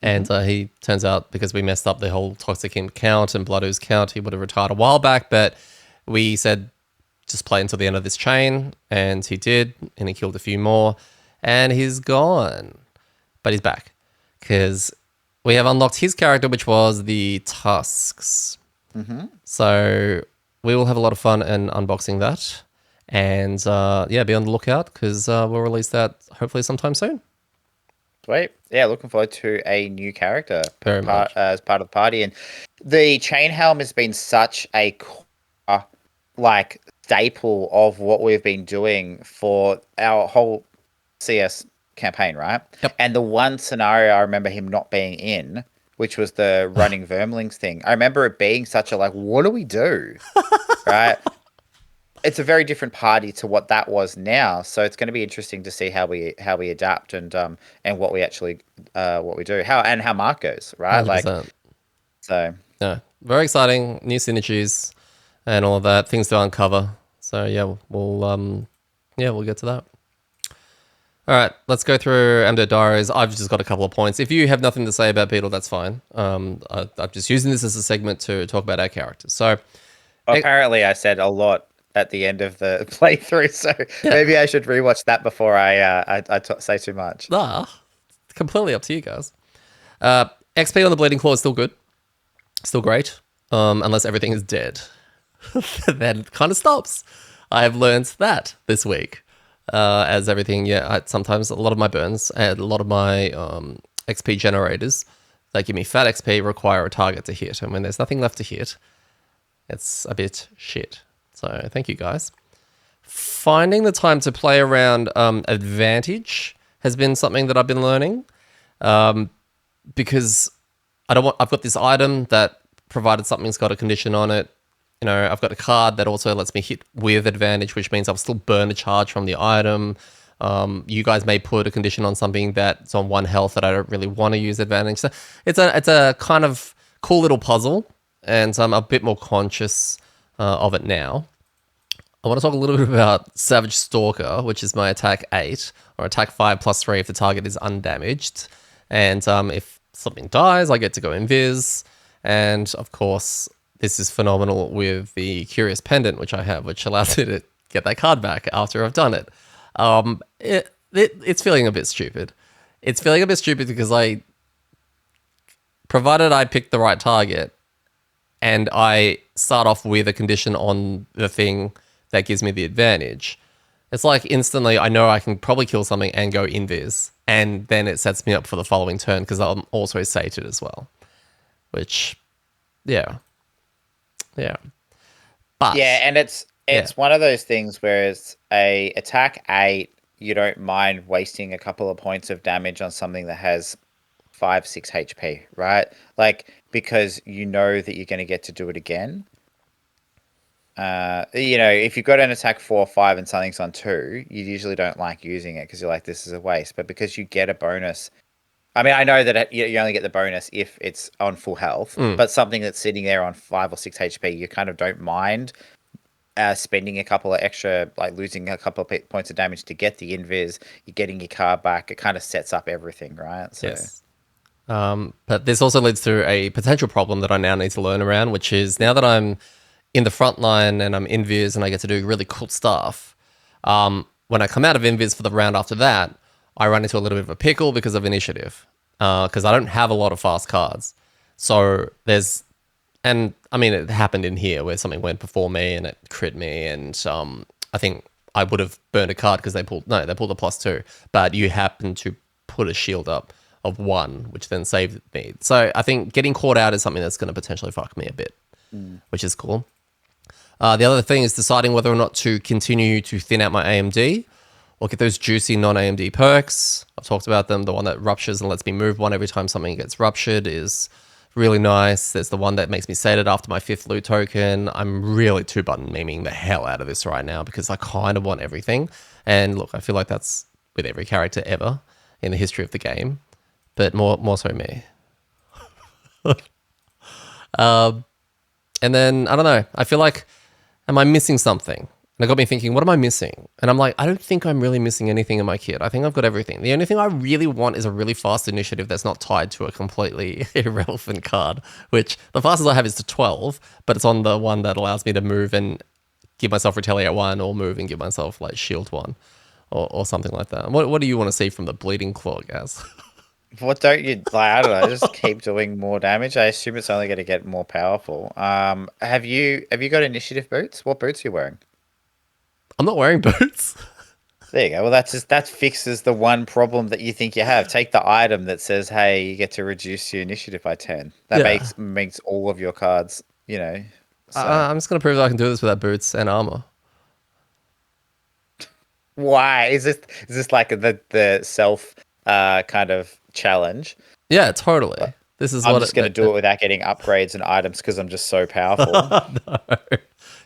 And he turns out, because we messed up the whole toxic imp count and blood ooze count, he would have retired a while back, but we said just play until the end of this chain, and he did, and he killed a few more, and he's gone. But he's back, because we have unlocked his character, which was the Tusks. So we will have a lot of fun in unboxing that. And be on the lookout because we'll release that hopefully sometime soon. Sweet. Yeah, looking forward to a new character as part of the party. And the chain helm has been such a staple of what we've been doing for our whole CS campaign, right? Yep. And the one scenario I remember him not being in, which was the running vermlings thing. I remember it being such a what do we do? Right? It's a very different party to what that was now, so it's going to be interesting to see how we adapt and what we actually what we do, how Mark goes, right? 100%. So yeah, very exciting, new synergies and all of that, things to uncover. So yeah, we'll get to that. All right, let's go through amDirt diaries. I've just got a couple of points. If you have nothing to say about Beetle, that's fine. I'm just using this as a segment to talk about our characters. So apparently, I said a lot at the end of the playthrough, so maybe I should rewatch that before I say too much. Completely up to you guys. XP on the Bleeding Claw is still good, still great, unless everything is dead. Then it kind of stops. I have learned that this week, as everything. Sometimes a lot of my burns and a lot of my XP generators that give me fat XP require a target to hit, and when there's nothing left to hit, it's a bit shit. So thank you guys. Finding the time to play around advantage has been something that I've been learning, because I don't want. I've got this item that provided something's got a condition on it. You know, I've got a card that also lets me hit with advantage, which means I'll still burn a charge from the item. You guys may put a condition on something that's on 1 health that I don't really want to use advantage. So it's a kind of cool little puzzle, and so I'm a bit more conscious of it now. I want to talk a little bit about Savage Stalker, which is my attack 8, or attack 5 plus 3 if the target is undamaged. And if something dies, I get to go invis. And of course, this is phenomenal with the Curious Pendant, which I have, which allows me to get that card back after I've done it. It's feeling a bit stupid. It's feeling a bit stupid because provided I pick the right target and I start off with a condition on the thing that gives me the advantage, it's like instantly I know I can probably kill something and go invis, and then it sets me up for the following turn because I'm also sated as well. Which, yeah. But Yeah, and it's one of those things where it's a attack 8, you don't mind wasting a couple of points of damage on something that has 5-6 HP, right? Like, because you know that you're going to get to do it again. If you've got an attack 4 or 5 and something's on 2, you usually don't like using it because you're like, this is a waste. But because you get a bonus, I mean, I know that you only get the bonus if it's on full health, but something that's sitting there on 5 or 6 HP, you kind of don't mind spending a couple of extra, like losing a couple of points of damage to get the invis. You're getting your card back. It kind of sets up everything, right? So. yes. But this also leads to a potential problem that I now need to learn around, which is now that I'm in the front line and I'm invis and I get to do really cool stuff, when I come out of invis for the round after that, I run into a little bit of a pickle because of initiative, because I don't have a lot of fast cards. So and I mean, it happened in here where something went before me and it crit me, and I think I would have burned a card because they pulled a +2, but you happen to put a shield up of 1, which then saved me. So I think getting caught out is something that's going to potentially fuck me a bit, which is cool. The other thing is deciding whether or not to continue to thin out my AMD or get those juicy non-AMD perks. I've talked about them. The one that ruptures and lets me move 1 every time something gets ruptured is really nice. There's the one that makes me sated after my 5th loot token. I'm really 2-button memeing the hell out of this right now because I kind of want everything. And look, I feel like that's with every character ever in the history of the game, but more so me. And then, I don't know, I feel like, am I missing something? And it got me thinking, what am I missing? And I'm like, I don't think I'm really missing anything in my kit. I think I've got everything. The only thing I really want is a really fast initiative that's not tied to a completely irrelevant card, which the fastest I have is to 12, but it's on the one that allows me to move and give myself retaliate 1 or move and give myself like shield 1 or something like that. What do you want to see from the Bleeding Claw, Gaz? What don't you like? I don't know. Just keep doing more damage. I assume it's only going to get more powerful. Have you got initiative boots? What boots are you wearing? I'm not wearing boots. There you go. Well, that fixes the one problem that you think you have. Take the item that says, "Hey, you get to reduce your initiative by 10." That makes all of your cards. So. I'm just gonna prove that I can do this without boots and armor. Why is this like the self kind of challenge? Yeah, totally. This is I'm just going to do it without getting upgrades and items because I'm just so powerful. No.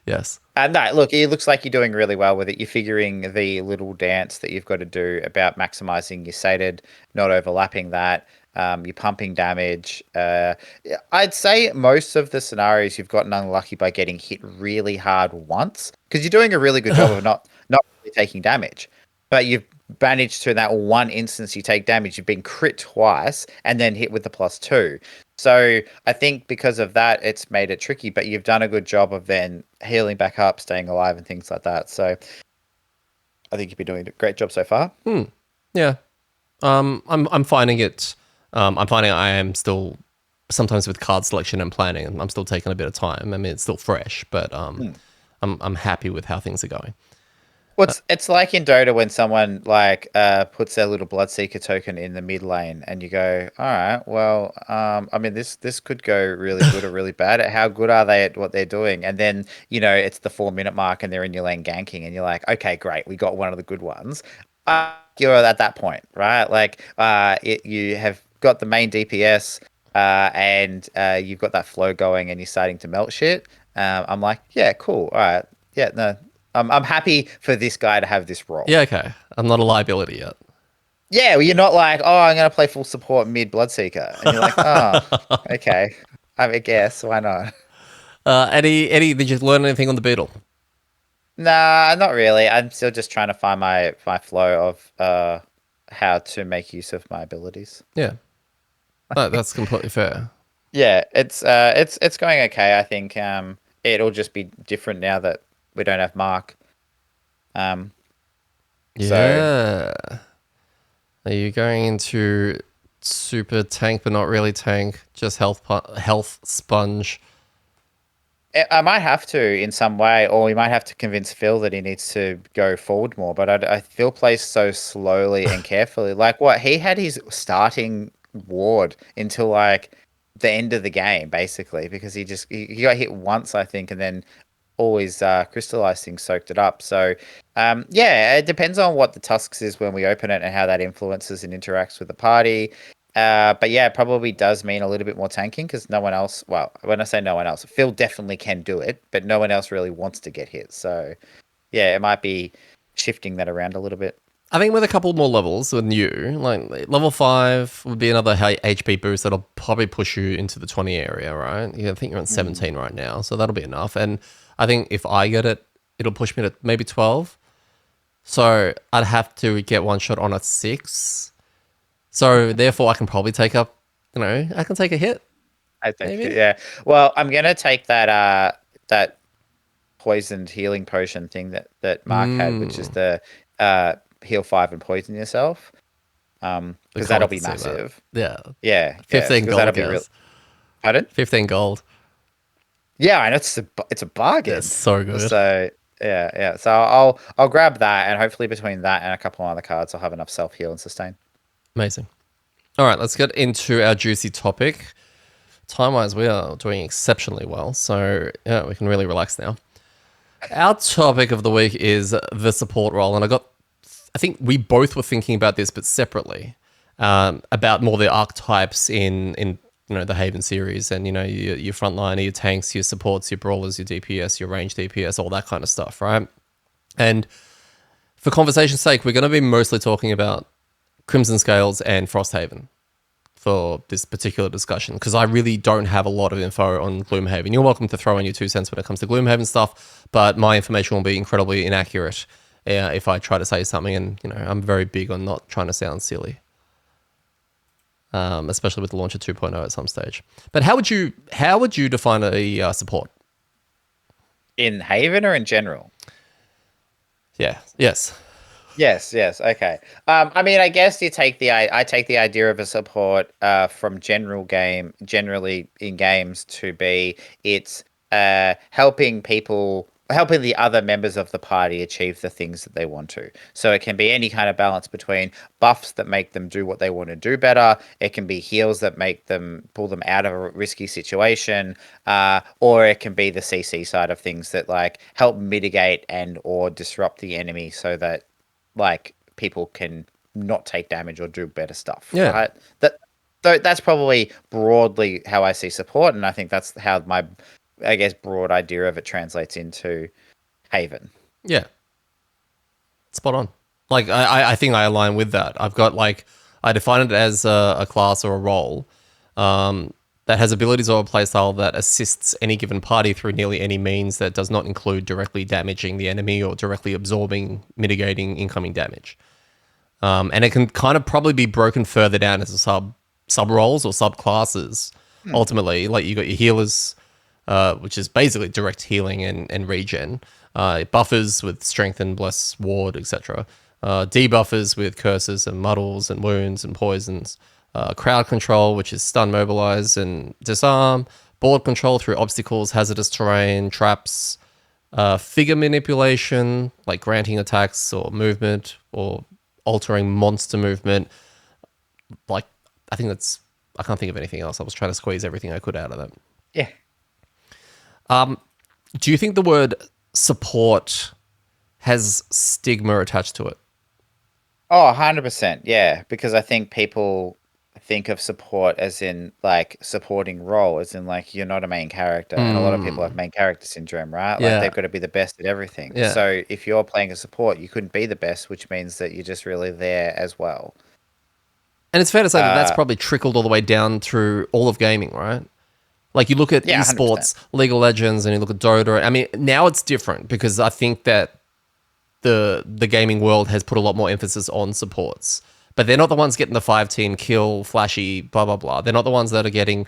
Yes. And no, look, it looks like you're doing really well with it. You're figuring the little dance that you've got to do about maximizing your sated, not overlapping that. You're pumping damage. I'd say most of the scenarios you've gotten unlucky by getting hit really hard once because you're doing a really good job of not really taking damage. But you've managed to, in that one instance you take damage, you've been crit twice and then hit with the +2. So I think because of that, it's made it tricky, but you've done a good job of then healing back up, staying alive and things like that. So I think you've been doing a great job so far. Yeah. I'm finding it. I'm finding I am still sometimes with card selection and planning, I'm still taking a bit of time. I mean, it's still fresh, but I'm happy with how things are going. Well, it's like in Dota when someone puts their little Bloodseeker token in the mid lane, and you go, all right, well, I mean, this could go really good or really bad. How good are they at what they're doing? And then it's the 4-minute mark, and they're in your lane ganking, and you're like, okay, great, we got one of the good ones. You're at that point, right? Like, you have got the main DPS. and you've got that flow going and you're starting to melt shit, I'm like, yeah, cool. All right. Yeah, no, I'm happy for this guy to have this role. Yeah, okay. I'm not a liability yet. Yeah, well, you're not like, oh, I'm going to play full support mid Bloodseeker. And you're like, oh, okay. I guess, why not? Did you learn anything on the Beetle? Nah, not really. I'm still just trying to find my flow of how to make use of my abilities. Yeah. No, that's completely fair. Yeah, it's going okay. I think it'll just be different now that we don't have Mark. Um, so Yeah. Are you going into super tank, but not really tank? Just health sponge. I might have to in some way, or we might have to convince Phil that he needs to go forward more. But Phil plays so slowly and carefully. Like what he had his starting ward until like the end of the game, basically, because he got hit once, I think, and then all his crystallized things soaked it up. So yeah, it depends on what the tusks is when we open it and how that influences and interacts with the party. But yeah, it probably does mean a little bit more tanking because no one else, well, when I say no one else, Phil definitely can do it, but no one else really wants to get hit. So yeah, it might be shifting that around a little bit. I think with a couple more levels with you, like level 5 would be another HP boost that'll probably push you into the 20 area, right? I think you're on 17 right now, so that'll be enough. And I think if I get it, it'll push me to maybe 12. So I'd have to get one shot on a 6. So therefore, I can probably take up, I can take a hit. I think, Maybe? yeah. Well, I'm gonna take that poisoned healing potion thing that Mark had, which is the heal 5 and poison yourself. Because that'll be massive. Yeah. Yeah, 15 because gold, that'll be real. guys. Pardon? 15 gold. Yeah, I know it's a bargain. That's so good. So yeah. So I'll grab that, and hopefully between that and a couple of other cards, I'll have enough self heal and sustain. Amazing. All right, let's get into our juicy topic. Time-wise, we are doing exceptionally well, so yeah, we can really relax now. Our topic of the week is the support role, and I think we both were thinking about this, but separately, about more the archetypes in the Haven series, and your frontliner, your tanks, your supports, your brawlers, your DPS, your range DPS, all that kind of stuff, right? And for conversation's sake, we're going to be mostly talking about Crimson Scales and Frosthaven for this particular discussion, because I really don't have a lot of info on Gloomhaven. You're welcome to throw in your 2 cents when it comes to Gloomhaven stuff, but my information will be incredibly inaccurate if I try to say something, and I'm very big on not trying to sound silly, especially with the launch of 2.0 at some stage. But how would you define a support? In Haven or in general? Yeah. Yes. Yes. Okay. I mean, I guess I take the idea of a support from generally in games to be it's helping the other members of the party achieve the things that they want to. So it can be any kind of balance between buffs that make them do what they want to do better. It can be heals that make them pull them out of a risky situation, or it can be the CC side of things that like help mitigate and or disrupt the enemy so that like people can not take damage or do better stuff. Yeah. Right? That's probably broadly how I see support, and I think that's how my broad idea of it translates into Haven. Yeah. Spot on. Like, I think I align with that. I've got, I define it as a class or a role that has abilities or a playstyle that assists any given party through nearly any means that does not include directly damaging the enemy or directly absorbing, mitigating incoming damage. And it can kind of probably be broken further down as a sub roles or subclasses. Ultimately, like you got your healers, which is basically direct healing and regen. Buffers with strength and bless ward, etc. Debuffers with curses and muddles and wounds and poisons. Crowd control, which is stun, mobilize, and disarm. Board control through obstacles, hazardous terrain, traps. Figure manipulation, like granting attacks or movement or altering monster movement. Like, I can't think of anything else. I was trying to squeeze everything I could out of that. Yeah. Do you think the word support has stigma attached to it? Oh, 100%. Yeah, because I think people think of support as in like supporting role, as in like you're not a main character, and a lot of people have Mm, main character syndrome, right? Like yeah, they've got to be the best at everything. yeah. So if you're playing a support, you couldn't be the best, which means that you're just really there as well. And it's fair to say that that's Uh, probably trickled all the way down through all of gaming, right? Like you look at yeah, 100%. esports, League of Legends, and you look at Dota. I mean, now it's different because I think that the gaming world has put a lot more emphasis on supports. But they're not the ones getting the 5-team kill, flashy, blah blah blah. They're not the ones that are getting,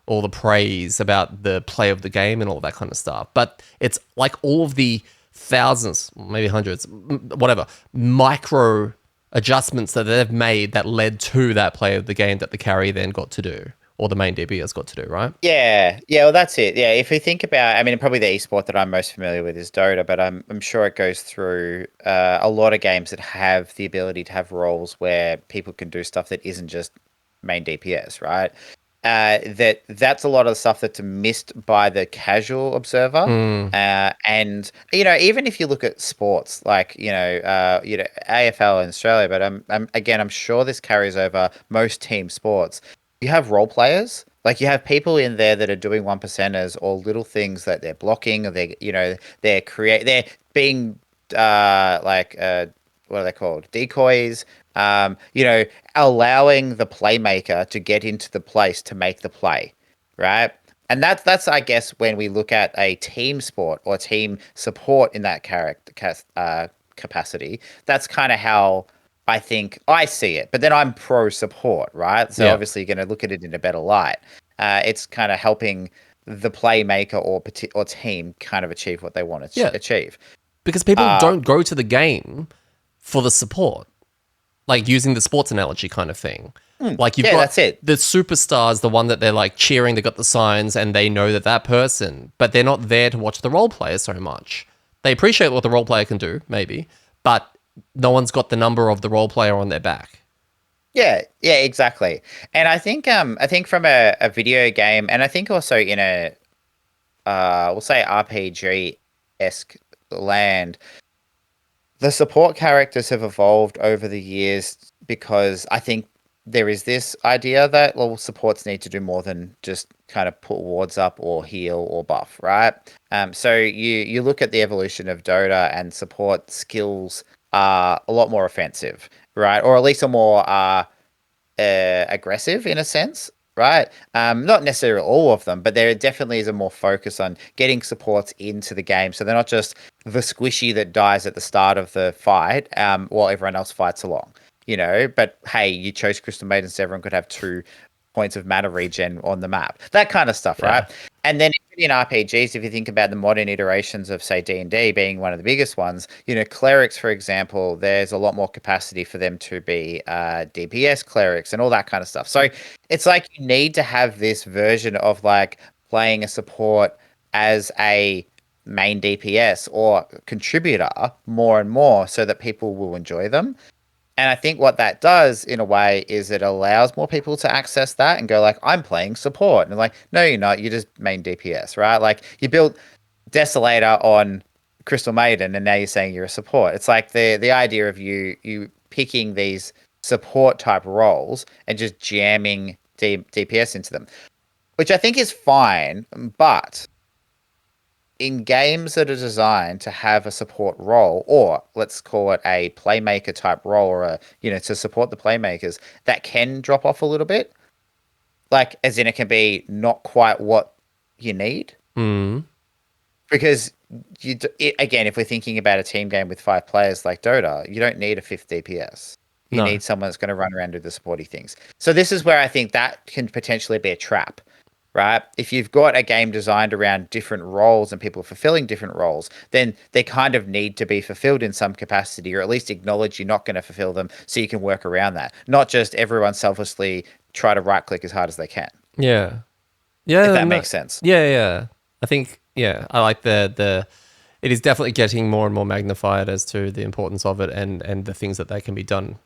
all the praise about the play of the game and all that kind of stuff. But it's like all of the thousands, maybe hundreds, whatever, micro adjustments that they've made that led to that play of the game that the carry then got to do, or the main DB has got to do, right? Yeah, yeah, well, that's it. Yeah, if we think about, I mean, probably the esport that I'm most familiar with is Dota, but I'm sure it goes through a lot of games that have the ability to have roles where people can do stuff that isn't just main DPS, right? That's a lot of the stuff that's missed by the casual observer. Mm, And even if you look at sports like AFL in Australia, but I'm sure this carries over most team sports. You have role players, like you have people in there that are doing one percenters or little things that they're blocking, or they're being what are they called, decoys, allowing the playmaker to get into the place to make the play, right? And that's I guess when we look at a team sport or team support in that capacity, that's kind of how I think I see it. But then I'm pro support, right? So yeah. obviously you're going to look at it in a better light. It's kind of helping the playmaker or team kind of achieve what they want to Yeah. achieve. Because people Uh, don't go to the game for the support, like using the sports analogy kind of thing. Like you've yeah, got that's it. the superstars, the one that they're like cheering, they got the signs and they know that person, but they're not there to watch the role player so much. They appreciate what the role player can do, maybe, but no one's got the number of the role player on their back. Yeah, yeah, exactly. And I think from a video game, and I think also in a we'll say RPG esque land, the support characters have evolved over the years because I think there is this idea that, well, supports need to do more than just kind of put wards up or heal or buff, right? So you look at the evolution of Dota, and support skills are a lot more offensive, right? Or at least are more aggressive in a sense, right? Not necessarily all of them, but there definitely is a more focus on getting supports into the game, so they're not just the squishy that dies at the start of the fight while everyone else fights along. But hey, you chose Crystal Maiden, so everyone could have 2 points of mana regen on the map. That kind of stuff, Yeah. right? And then in RPGs, if you think about the modern iterations of, say, D&D being one of the biggest ones, clerics, for example, there's a lot more capacity for them to be DPS clerics and all that kind of stuff. So it's like you need to have this version of like playing a support as a main DPS or contributor more and more so that people will enjoy them. And I think what that does in a way is it allows more people to access that and go like, I'm playing support. And like, no, you're not. You're just main DPS, right? Like you built Desolator on Crystal Maiden and now you're saying you're a support. It's like the idea of you picking these support type roles and just jamming DPS into them, which I think is fine. But in games that are designed to have a support role, or let's call it a playmaker type role, or to support the playmakers, that can drop off a little bit. Like, as in, it can be not quite what you need, Mm, because again, if we're thinking about a team game with 5 players like Dota, you don't need a fifth DPS. You no. need someone that's going to run around and do the supporty things. So this is where I think that can potentially be a trap, right? If you've got a game designed around different roles and people fulfilling different roles, then they kind of need to be fulfilled in some capacity, or at least acknowledge you're not going to fulfill them so you can work around that. Not just everyone selflessly try to right click as hard as they can, Yeah. if Yeah. that No. makes sense. Yeah. Yeah. I think, yeah, I like the it is definitely getting more and more magnified as to the importance of it and the things that they can be done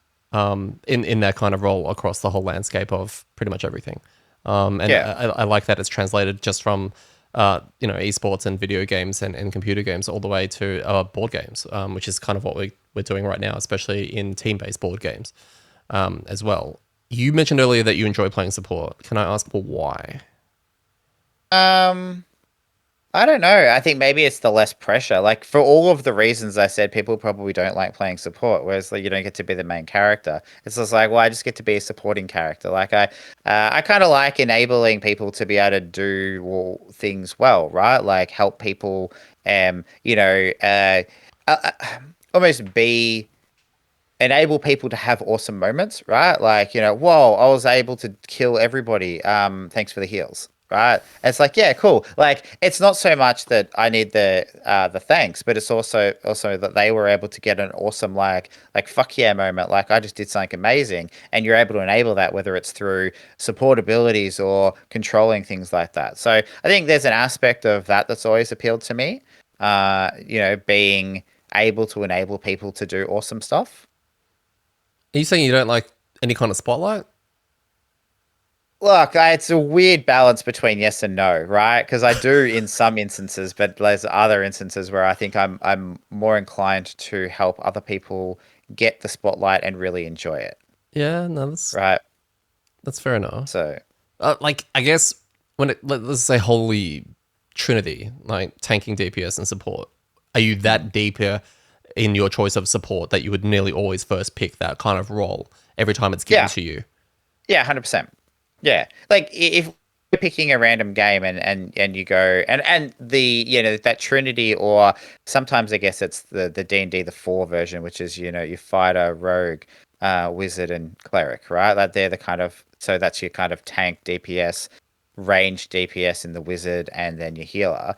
in that kind of role across the whole landscape of pretty much everything. And Yeah. I like that it's translated just from esports and video games and computer games all the way to board games, which is kind of what we're doing right now, especially in team-based board games as well. You mentioned earlier that you enjoy playing support. Can I ask for why? Um, I don't know. I think maybe it's the less pressure. Like for all of the reasons I said, people probably don't like playing support, whereas like you don't get to be the main character. It's just like, well, I just get to be a supporting character. I kind of like enabling people to be able to do things well, right? Like help people, uh, uh, almost be enable people to have awesome moments, right? Like, whoa, I was able to kill everybody. Thanks for the heals. Right. It's like, yeah, cool. Like it's not so much that I need the thanks, but it's also that they were able to get an awesome like fuck yeah moment. Like I just did something amazing. And you're able to enable that, whether it's through support abilities or controlling things like that. So I think there's an aspect of that that's always appealed to me. Being able to enable people to do awesome stuff. Are you saying you don't like any kind of spotlight? Look, it's a weird balance between yes and no, right? Because I do in some instances, but there's other instances where I think I'm more inclined to help other people get the spotlight and really enjoy it, Yeah, no, that's right? that's fair enough. So, Like, I guess let's say holy trinity, like tanking, DPS, and support. Are you that deeper in your choice of support that you would nearly always first pick that kind of role every time it's given yeah, to you? yeah, 100%. Yeah, like if you're picking a random game and you go and the that Trinity, or sometimes I guess it's the D&D the 4 version, which is you fighter, rogue, wizard, and cleric, right? Like they're the kind of, so that's your kind of tank DPS, range DPS in the wizard, and then your healer.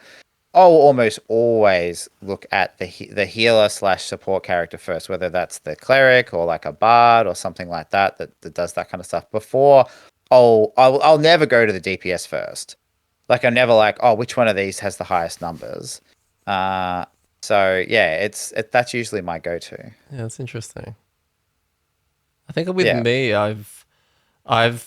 I'll almost always look at the healer slash support character first, whether that's the cleric or like a bard or something like that does that kind of stuff before. I'll never go to the DPS first. Like I'm never like, oh, which one of these has the highest numbers? Uh, so yeah, that's usually my go-to. Yeah, that's interesting. I think with Yeah. me, I've I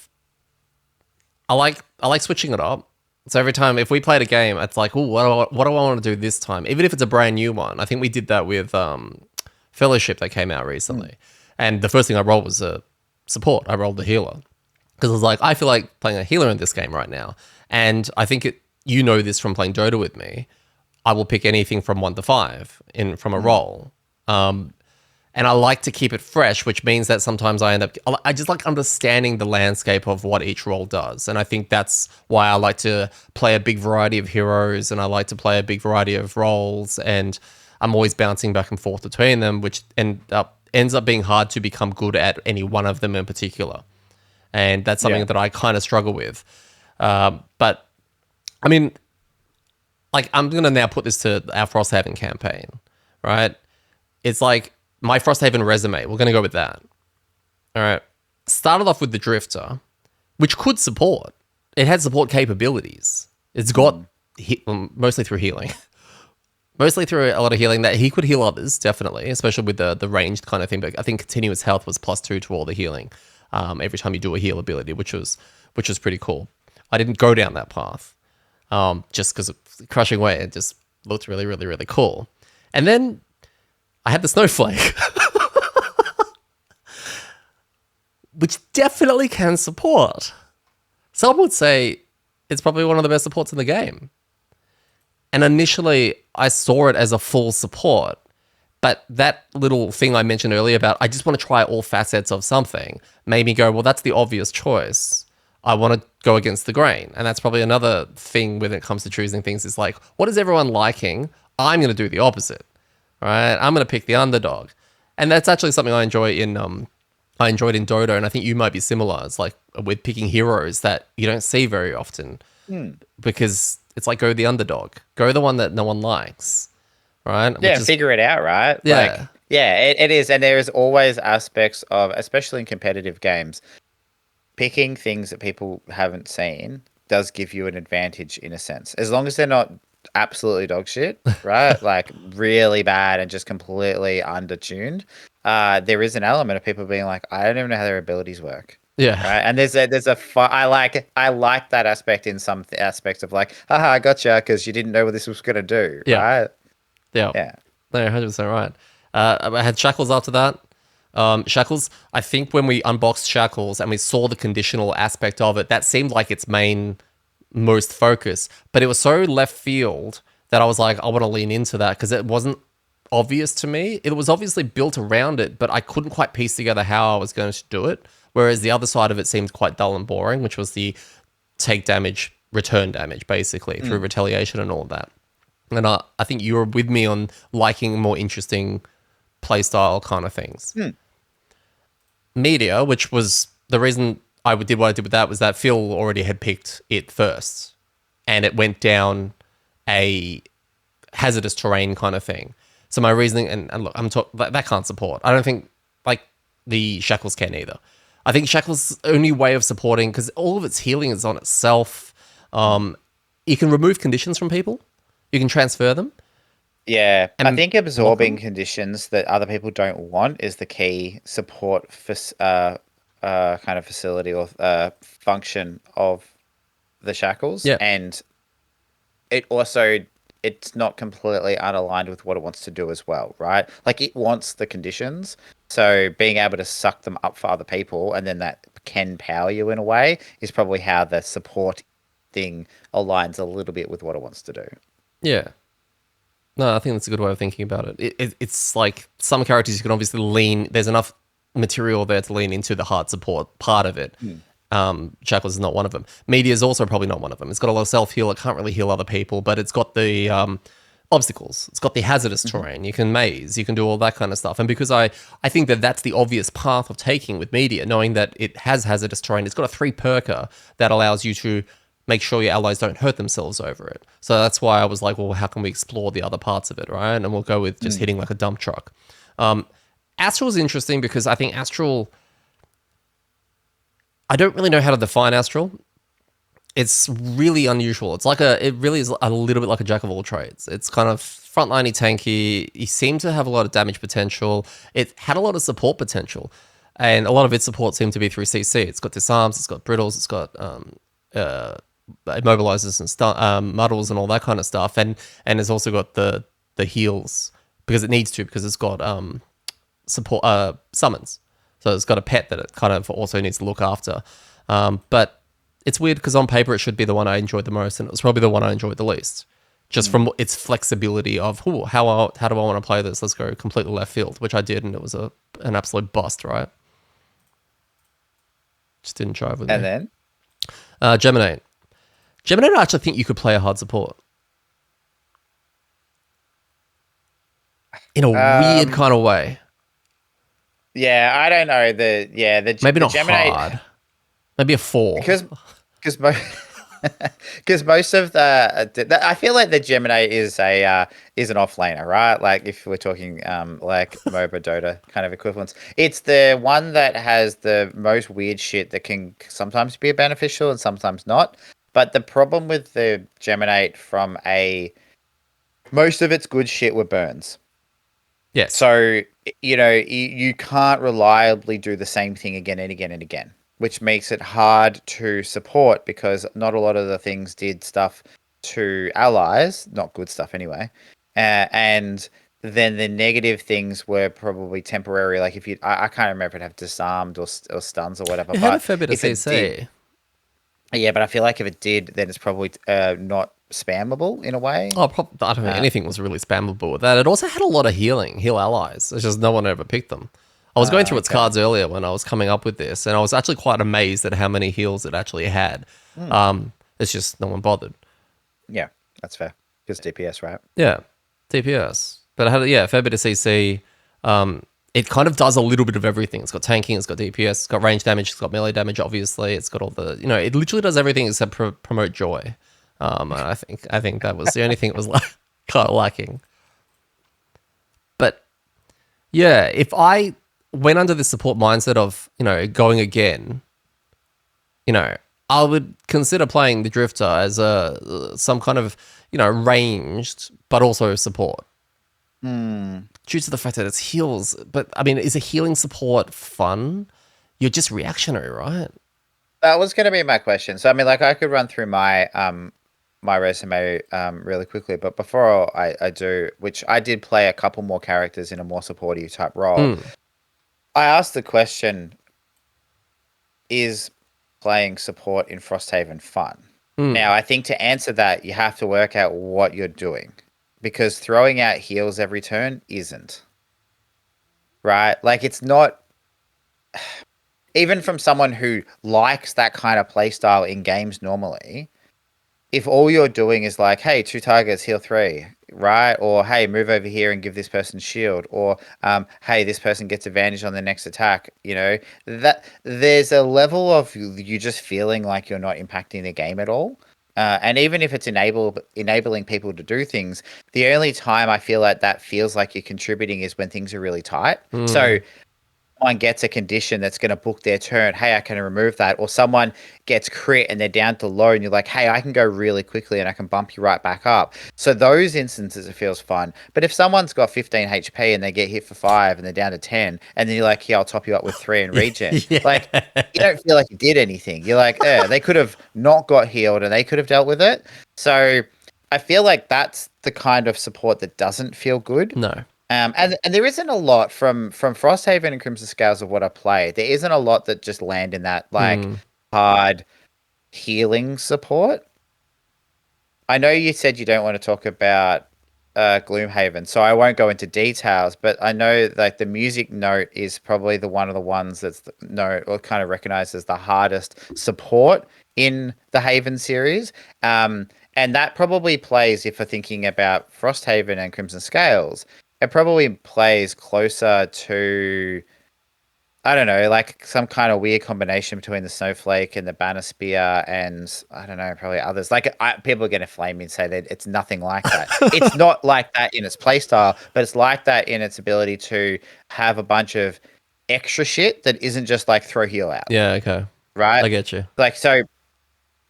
like switching it up. So every time if we played a game, it's like, oh, what do I want to do this time? Even if it's a brand new one. I think we did that with Fellowship that came out Mm. recently. And the first thing I rolled was a support. I rolled the healer. Because I was like, I feel like playing a healer in this game right now. And I think you know this from playing Dota with me. I will pick anything from 1 to 5 from a roll. And I like to keep it fresh, which means that sometimes I just like understanding the landscape of what each role does. And I think that's why I like to play a big variety of heroes and I like to play a big variety of roles. And I'm always bouncing back and forth between them, which ends up being hard to become good at any one of them in particular. And that's something Yeah. that I kind of struggle with. But I mean, like I'm going to now put this to our Frosthaven campaign, right? It's like my Frosthaven resume. We're going to go with that. All right. Started off with the Drifter, which could support. It had support capabilities. It's got mostly through healing. Mostly through a lot of healing that he could heal others, definitely, especially with the ranged kind of thing. But I think continuous health was +2 to all the healing every time you do a heal ability, which was pretty cool. I didn't go down that path just because of crushing weight. It just looked really, really, really cool. And then I had the Snowflake, which definitely can support. Some would say it's probably one of the best supports in the game. And initially, I saw it as a full support. But that little thing I mentioned earlier about I just want to try all facets of something made me go, well, that's the obvious choice. I want to go against the grain. And that's probably another thing when it comes to choosing things is like, what is everyone liking? I'm going to do the opposite, right? I'm going to pick the underdog. And that's actually something I enjoyed in Dota. And I think you might be similar. It's like with picking heroes that you don't see very often because it's like go the underdog, go the one that no one likes. Right? Yeah, and figure it out, right? Yeah. Like, yeah, it is. And there is always aspects of, especially in competitive games, picking things that people haven't seen does give you an advantage in a sense. As long as they're not absolutely dog shit, right? Like really bad and just completely undertuned. There is an element of people being like, I don't even know how their abilities work. Yeah. Right. And I like that aspect in some aspects of like, haha, I gotcha because you didn't know what this was going to do. Yeah. Right. Yeah. Yeah. No, 100% right. I had Shackles after that. Shackles, I think when we unboxed Shackles and we saw the conditional aspect of it, that seemed like its main most focus, but it was so left field that I was like, I want to lean into that because it wasn't obvious to me. It was obviously built around it, but I couldn't quite piece together how I was going to do it. Whereas the other side of it seemed quite dull and boring, which was the take damage, return damage, basically, through retaliation and all of that. And I think you were with me on liking more interesting playstyle kind of things. Media, which was the reason I did what I did with that, was that Phil already had picked it first, and it went down a hazardous terrain kind of thing. So my reasoning, and look, that can't support. I don't think like the Shackles can either. I think Shackles' only way of supporting, because all of its healing is on itself. You can remove conditions from people. You can transfer them. Yeah, I And think absorbing conditions that other people don't want is the key support for kind of facility or function of the shackles, Yeah. and it also it's not completely unaligned with what it wants to do as well, right? Like it wants the conditions, so being able to suck them up for other people, and then that can power you in a way, is probably how the support thing aligns a little bit with what it wants to do. Yeah. No, I think that's a good way of thinking about it. It's like some characters you can obviously lean. There's enough material there to lean into the hard support part of it. Shackles is not one of them. Media is also probably not one of them. It's got a lot of self heal. It can't really heal other people, but it's got the obstacles. It's got the hazardous terrain. You can maze. You can do all that kind of stuff. And because I think that that's the obvious path of taking with media, knowing that it has hazardous terrain. It's got a 3 perker that allows you to make sure your allies don't hurt themselves over it. So that's why I was like, well, how can we explore the other parts of it, right? And we'll go with just hitting like a dump truck. Astral is interesting because I think Astral, I don't really know how to define Astral. It's really unusual. It really is a little bit like a jack of all trades. It's kind of frontliney tanky. You seem to have a lot of damage potential. It had a lot of support potential, and a lot of its support seemed to be through CC. It's got disarms, it's got brittles, it's got immobilizers and muddles and all that kind of stuff, and it's also got the heals because it needs to, because it's got support summons. So it's got a pet that it kind of also needs to look after. But it's weird because on paper it should be the one I enjoyed the most, and it was probably the one I enjoyed the least. Just from its flexibility of, how do I want to play this? Let's go completely left field, which I did, and it was an absolute bust, right? Just didn't jive with And me. then Geminate. Geminate, I actually think you could play a hard support. In a weird kind of way. yeah, I don't know Maybe the not Gemini, hard. Maybe a 4. because because most of I feel like the Gemini is an offlaner, right? Like if we're talking like MOBA Dota kind of equivalents, it's the one that has the most weird shit that can sometimes be beneficial and sometimes not. But the problem with the Gemini most of its good shit were burns. Yes. So, you can't reliably do the same thing again and again and again, which makes it hard to support because not a lot of the things did stuff to allies, not good stuff anyway. And then the negative things were probably temporary. Like if I can't remember if it have disarmed or stuns or whatever. It had a But fair bit of if it did, CC. yeah, but I feel like if it did, then it's probably not spammable in a way. Oh, I don't think anything was really spammable with that. It also had a lot of heal allies. It's just no one ever picked them. I was going through its cards earlier when I was coming up with this, and I was actually quite amazed at how many heals it actually had. It's just no one bothered. Yeah, that's fair. Because DPS, right? Yeah, DPS. But it had, a fair bit of CC. It kind of does a little bit of everything. It's got tanking, it's got DPS, it's got range damage, it's got melee damage, obviously. It's got all the, it literally does everything except promote joy. I think that was the only thing it was kind of lacking. But yeah, if I went under the support mindset of, going again, I would consider playing the Drifter as some kind of, ranged, but also support. Due to the fact that it's heals. But, I mean, is a healing support fun? You're just reactionary, right? That was going to be my question. So, I mean, like, I could run through my my resume really quickly, but before I do, which I did play a couple more characters in a more supportive type role. I asked the question, is playing support in Frosthaven fun? Mm. Now, I think to answer that, you have to work out what you're doing because throwing out heals every turn isn't, right? Like, it's not, even from someone who likes that kind of playstyle in games normally, if all you're doing is like, hey, two targets, heal three, right? Or hey, move over here and give this person shield, or hey, this person gets advantage on the next attack. That there's a level of you just feeling like you're not impacting the game at all. And even if it's enabling people to do things, the only time I feel like that feels like you're contributing is when things are really tight. So Mm. someone gets a condition that's going to book their turn, hey, I can remove that. Or someone gets crit and they're down to low, and you're like, hey, I can go really quickly and I can bump you right back up. So those instances, it feels fun. But if someone's got 15 HP and they get hit for 5 and they're down to 10, and then you're like, yeah, I'll top you up with 3 and regen, like, Yeah. you don't feel like you did anything. You're like, they could have not got healed and they could have dealt with it. So I feel like that's the kind of support that doesn't feel good. No. And there isn't a lot from Frosthaven and Crimson Scales of what I play. There isn't a lot that just land in that like Mm. hard healing support. I know you said you don't want to talk about Gloomhaven, so I won't go into details. But I know like the music note is probably the one of the ones that's or kind of recognized as the hardest support in the Haven series. And that probably plays, if we're thinking about Frosthaven and Crimson Scales, it probably plays closer to, I don't know, like some kind of weird combination between the Snowflake and the Banner Spear and I don't know, probably others. Like people are going to flame me and say that it's nothing like that. It's not like that in its playstyle, but it's like that in its ability to have a bunch of extra shit that isn't just like throw heal out, Yeah, okay. right? I get you. Like, so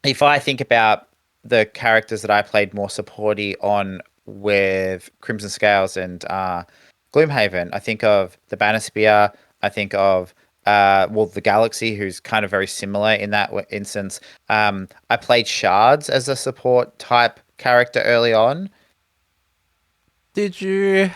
if I think about the characters that I played more supporty on with Crimson Scales and Gloomhaven, I think of the Banner Spear. I think of the Galaxy, who's kind of very similar in that instance. I played Shards as a support type character early on. Did you?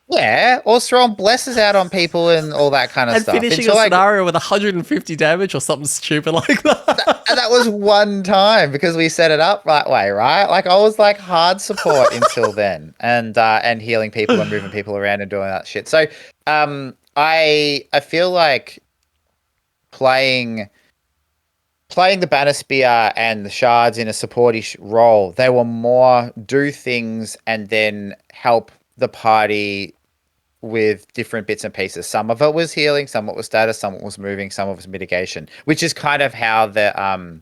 Yeah, or throwing blesses out on people and all that kind of And stuff. finishing a Until I scenario with 150 damage or something stupid like that. and that was one time because we set it up that way, right? Like I was like hard support until then, and healing people and moving people around and doing that shit. So, I feel like playing the Banner Spear and the Shards in a supporty role, they were more do things and then help the party with different bits and pieces. Some of it was healing, some of it was status, some of it was moving, some of it was mitigation, which is kind of how the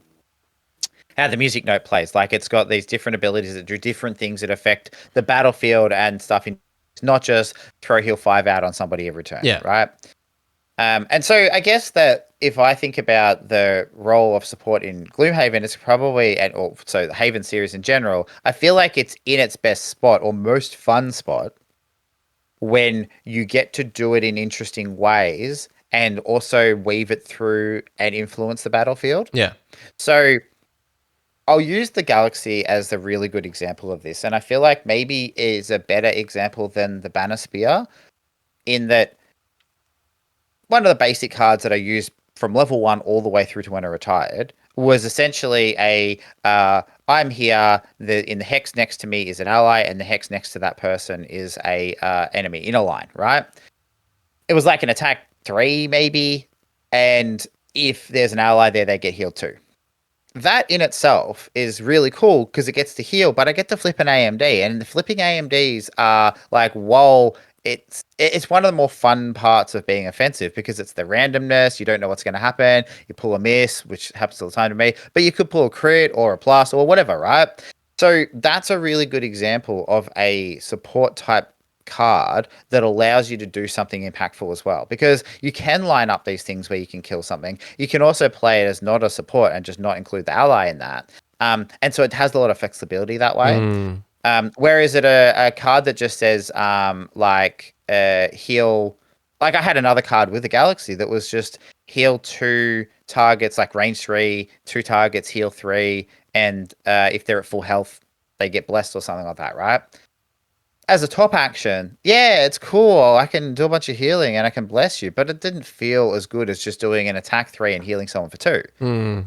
music note plays. Like it's got these different abilities that do different things that affect the battlefield and stuff. It's not just throw heal 5 out on somebody every turn, Yeah. right? And so I guess that if I think about the role of support in Gloomhaven, it's probably, so the Haven series in general, I feel like it's in its best spot or most fun spot when you get to do it in interesting ways and also weave it through and influence the battlefield. Yeah. So I'll use the Galaxy as a really good example of this. And I feel like maybe is a better example than the Banner Spear in that one of the basic cards that I used from level 1 all the way through to when I retired was essentially I'm here, in the hex next to me is an ally, and the hex next to that person is a enemy in a line, right? It was like an attack 3 maybe, and if there's an ally there, they get healed too. That in itself is really cool because it gets to heal, but I get to flip an AMD, and the flipping AMDs are like, whoa, it's one of the more fun parts of being offensive because it's the randomness. You don't know what's going to happen. You pull a miss, which happens all the time to me, but you could pull a crit or a plus or whatever, right? So that's a really good example of a support type card that allows you to do something impactful as well, because you can line up these things where you can kill something. You can also play it as not a support and just not include the ally in that. And so it has a lot of flexibility that way. Mm. Whereas it a card that just says heal, like I had another card with the Galaxy that was just heal 2 targets, like range 3, 2 targets, heal 3, and if they're at full health, they get blessed or something like that, right? as a top action, yeah, it's cool. I can do a bunch of healing and I can bless you, but it didn't feel as good as just doing an attack 3 and healing someone for 2. Hmm.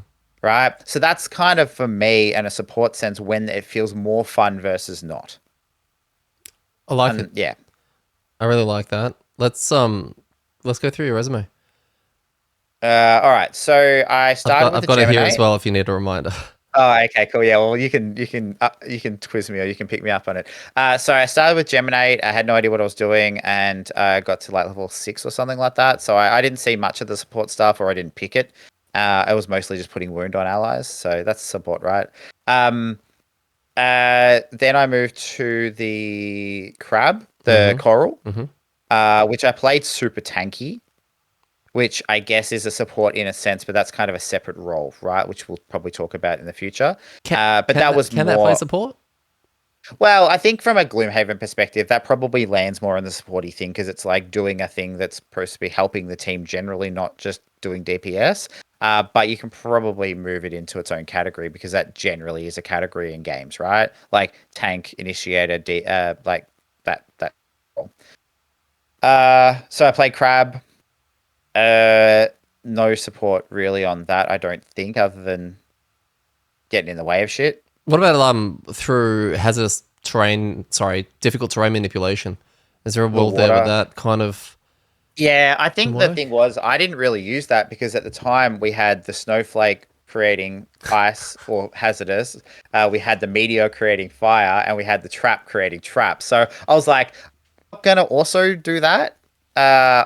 Right? So that's kind of for me and a support sense when it feels more fun versus not. I like it. And yeah. I really like that. Let's go through your resume. All right. So I started with I've the got it here as Geminate. well if you need a reminder. Oh, okay, cool. Yeah, well, you can quiz me or you can pick me up on it. So I started with Geminate. I had no idea what I was doing, and I got to like level 6 or something like that. So I didn't see much of the support stuff, or I didn't pick it. I was mostly just putting wound on allies, so that's support, right? Um, then I moved to the crab, the Mm-hmm. coral, Mm-hmm. which I played super tanky, which I guess is a support in a sense, but that's kind of a separate role, right? Which we'll probably talk about in the future. But that was Can that play more. support? Well, I think from a Gloomhaven perspective, that probably lands more on the supporty thing because it's like doing a thing that's supposed to be helping the team generally, not just doing DPS. But you can probably move it into its own category because that generally is a category in games, right? Like tank, initiator, like that. So I played crab. Uh, no support really on that. I don't think, other than getting in the way of shit. What about through hazardous terrain? Sorry, difficult terrain manipulation. Is there a The world there with water. that kind of Yeah, I can think the work? thing was I didn't really use that because at the time we had the snowflake creating ice or hazardous, we had the meteor creating fire, and we had the trap creating trap. So I was like, I'm gonna also do that.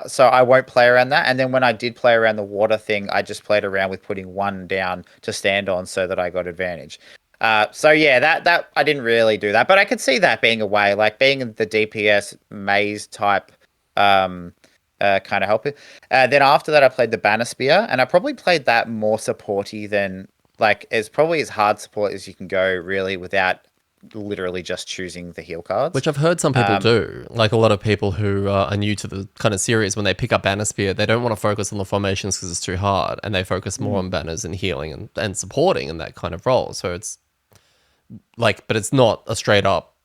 So I won't play around that. And then when I did play around the water thing, I just played around with putting one down to stand on so that I got advantage. So yeah, that I didn't really do that, but I could see that being a way, like being in the DPS maze type. Um, Kind of help it. Then after that, I played the Banner Spear, and I probably played that more supporty than like it's probably as hard support as you can go, really, without literally just choosing the heal cards. Which I've heard some people Um, do. Like a lot of people who are new to the kind of series, when they pick up Banner Spear, they don't want to focus on the formations because it's too hard, and they focus more on mm. banners and healing and supporting in that kind of role. So it's like, but it's not a straight up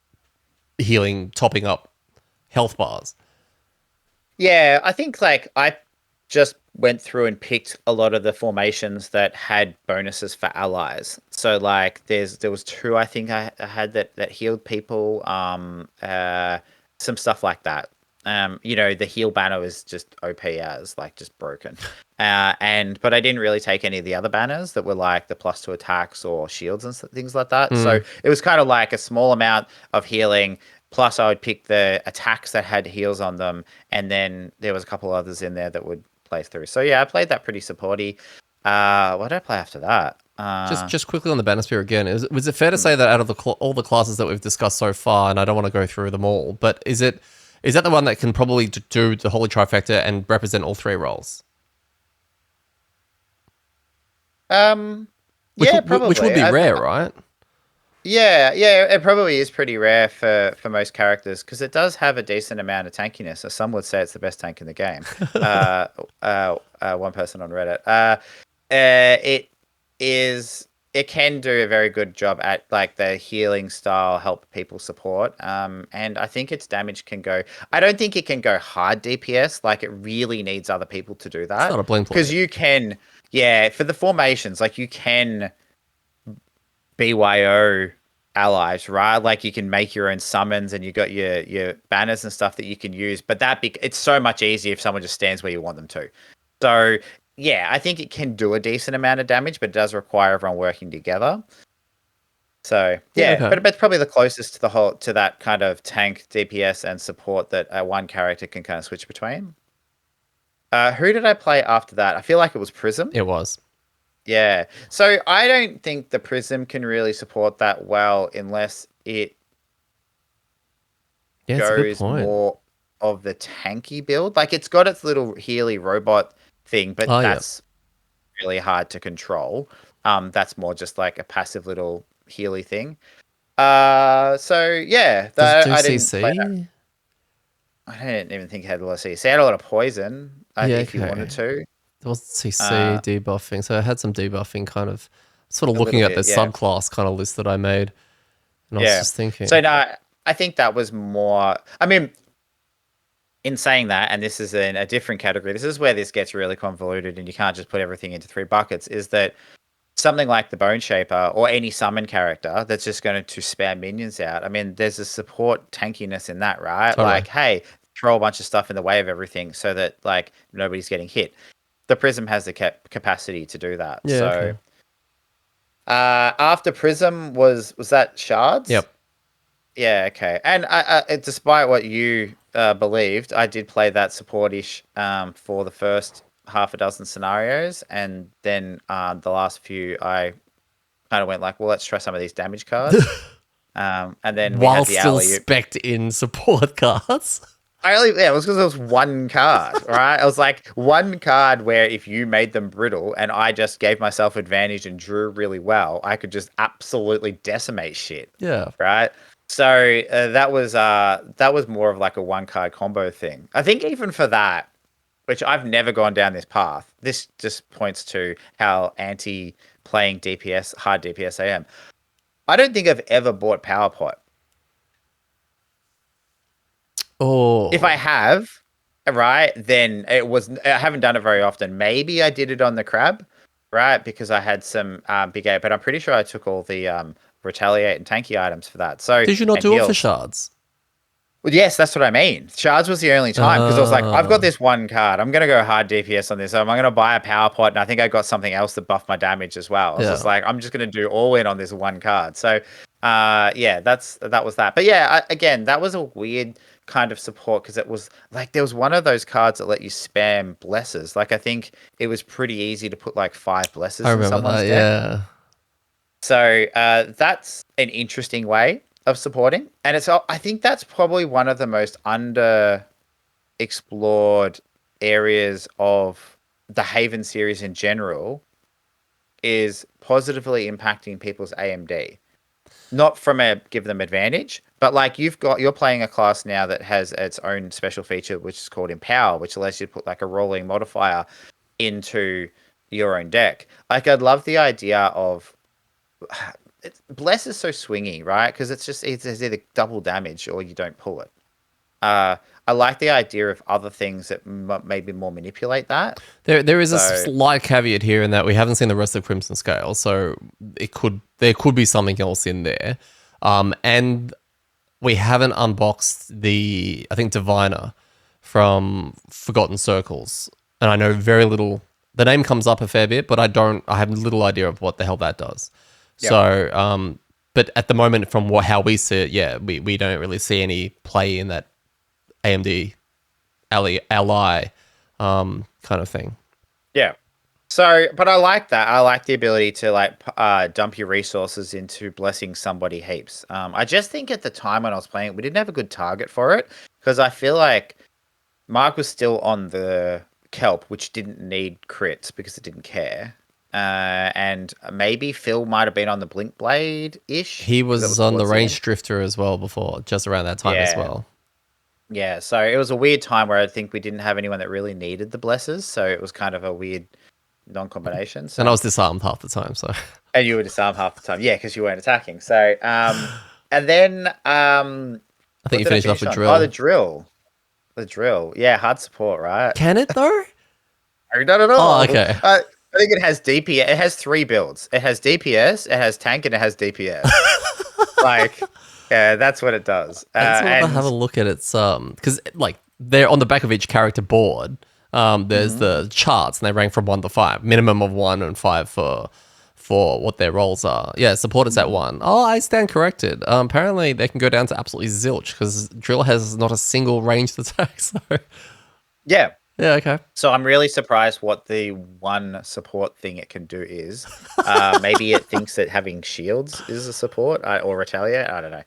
healing, topping up health bars. Yeah, I think like I just went through and picked a lot of the formations that had bonuses for allies. So like there was two I think I had that healed people. Some stuff like that. The heal banner was just OP as like just broken. And but I didn't really take any of the other banners that were like the +2 attacks or shields and things like that. So Mm. it was kind of like a small amount of healing. Plus, I would pick the attacks that had heals on them, and then there was a couple others in there that would play through. So yeah, I played that pretty supporty. What did I play after that? Just quickly on the Banosphere again, was it fair to Hmm. say that out of all the classes that we've discussed so far, and I don't want to go through them all, but is that the one that can probably do the holy trifecta and represent all three roles? Um, Which yeah, which would probably. be rare, right? Yeah, it probably is pretty rare for most characters because it does have a decent amount of tankiness. So some would say it's the best tank in the game. Uh, One person on Reddit. It is. It can do a very good job at like the healing style, help people support. And I think its damage can go. I don't think it can go hard DPS. Like it really needs other people to do It's not that a bling because play. you can. Yeah, for the formations, like you can BYO allies, right? Like you can make your own summons and you got your banners and stuff that you can use. But it's so much easier if someone just stands where you want them to. So yeah, I think it can do a decent amount of damage, but it does require everyone working together. So Yeah, yeah, okay. but it's probably the closest to the whole to that kind of tank DPS and support that one character can kind of switch between. Who did I play after that? I feel like it was Prism. It was. Yeah. So I don't think the Prism can really support that well unless it Yeah, it's a good goes point. more of the tanky build. Like it's got its little Healy robot thing, but Oh, yeah. that's really hard to control. That's more just like a passive little Healy thing. So yeah, Does it that do I didn't play that. CC? I didn't even think it had a lot of CC. It had a lot of poison, Yeah, if you wanted okay. to. There was CC Uh, debuffing, so I had some debuffing kind of sort of a little looking at the bit, yeah. subclass kind of list that I made, and I was Yeah. just So thinking. no, I think that was more. I mean, in saying that, and this is in a different category, this is where this gets really convoluted, and you can't just put everything into three buckets. Is that something like the Bone Shaper or any summon character that's just going to spam minions out? I mean, there's a support tankiness in that, right? Totally. Like, hey, throw a bunch of stuff in the way of everything so that like nobody's getting hit. The Prism has the capacity to do that. Yeah. So Okay. after Prism was that Shards? Yep. Yeah, okay. And despite what you believed, I did play that supportish for the first half a dozen scenarios, and then the last few, I kind of went like, well, let's try some of these damage cards. And then we While had the still alley. spec'd in support cards. Yeah, it was because it was one card, right? It was like one card where if you made them brittle and I just gave myself advantage and drew really well, I could just absolutely decimate shit. Yeah. Right. So that was more of like a one card combo thing. I think even for that, which I've never gone down this path. This just points to how anti playing DPS, hard DPS I am. I don't think I've ever bought Power Pot. Oh. If I have, right, then I haven't done it very often. Maybe I did it on the crab, right, because I had some big A, but I'm pretty sure I took all the retaliate and tanky items for that. So Did you not and do it for heals. shards? Well, yes, that's what I mean. Shards was the only time because I was like, I've got this one card. I'm going to go hard DPS on this. I'm going to buy a power pot, and I think I got something else that buffed my damage as well. I was just Yeah. like, I'm just going to do all in on this one card. So, yeah, that was that. But yeah, again, that was a weird kind of support because it was like there was one of those cards that let you spam blesses. Like I think it was pretty easy to put like 5 blesses I in remember someone's that. deck. Yeah. So that's an interesting way of supporting, and I think that's probably one of the most explored areas of the Haven series in general, is positively impacting people's AMD. Not from a give them advantage, but like you're playing a class now that has its own special feature, which is called Empower, which allows you to put like a rolling modifier into your own deck. Like I'd love the idea of Bless is so swingy, right? Because it's either double damage or you don't pull it. I like the idea of other things that maybe more manipulate that. There is a So slight caveat here in that we haven't seen the rest of Crimson Scale, so there could be something else in there, and we haven't unboxed I think Diviner from Forgotten Circles, and I know very little. The name comes up a fair bit, but I have little idea of what the hell that does. Yep. So, but at the moment, from how we see it, yeah, we don't really see any play in that AMD ally kind of thing. yeah. So, but I like that. I like the ability to like dump your resources into blessing somebody heaps. I just think at the time when I was playing it, we didn't have a good target for it because I feel like Mark was still on the kelp, which didn't need crits because it didn't care. And maybe Phil might have been on the Blink Blade ish. He was on the towards range end. drifter as well before, just around that time as well. Yeah, so it was a weird time where I think we didn't have anyone that really needed the blesses, so it was kind of a weird non-combination. So. And I was disarmed half the time, so. And you were disarmed half the time, yeah, because you weren't attacking. So, and then I think you finished off with on? drill. Oh, the drill. Yeah, hard support, right? Can it though? Not at all. Oh, okay. I think it has DPS. It has 3 builds. It has DPS, it has tank, and it has DPS. Like, yeah, that's what it does. I just want to have a look at its because like they're on the back of each character board. There's the charts, and they rank from 1 to 5, minimum of 1 and 5 for what their roles are. Yeah, support is at 1. Oh, I stand corrected. Apparently they can go down to absolutely zilch because drill has not a single ranged attack. So yeah. Yeah, okay. So I'm really surprised what the one support thing it can do is. Maybe it thinks that having shields is a support or retaliate. I don't know.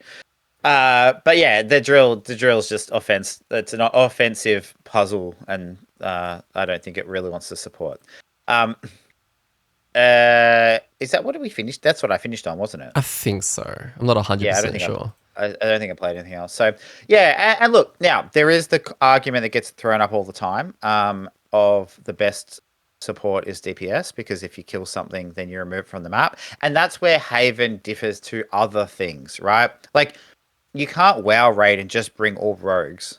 But yeah, the drill's just offense. It's an offensive puzzle, and I don't think it really wants to support. Is that what we finished? That's what I finished on, wasn't it? I think so. I'm not 100% sure. I don't think I played anything else. So yeah, and look, now there is the argument that gets thrown up all the time of the best support is DPS, because if you kill something, then you're removed from the map, and that's where Haven differs to other things, right? Like you can't WoW raid and just bring all rogues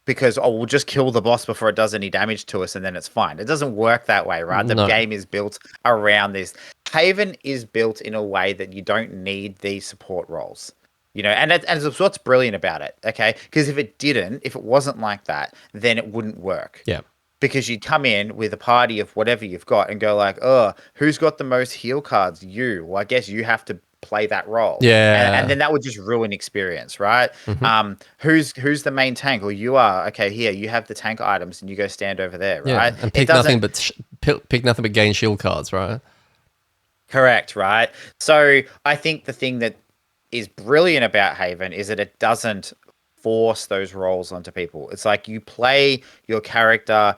because we'll just kill the boss before it does any damage to us and then it's fine. It doesn't work that way, right? The No. game is built around this. Haven is built in a way that you don't need these support roles. And it's what's brilliant about it, okay? Because if it wasn't like that, then it wouldn't work. Yeah. Because you'd come in with a party of whatever you've got and go like, oh, who's got the most heal cards? You. Well, I guess you have to play that role. Yeah. And then that would just ruin experience, right? Mhm. Who's the main tank? Well, you are. Okay, here, you have the tank items and you go stand over there, Yeah. right? And It pick doesn't nothing but gain shield cards, right? correct, right? So I think the thing that is brilliant about Haven is that it doesn't force those roles onto people. It's like you play your character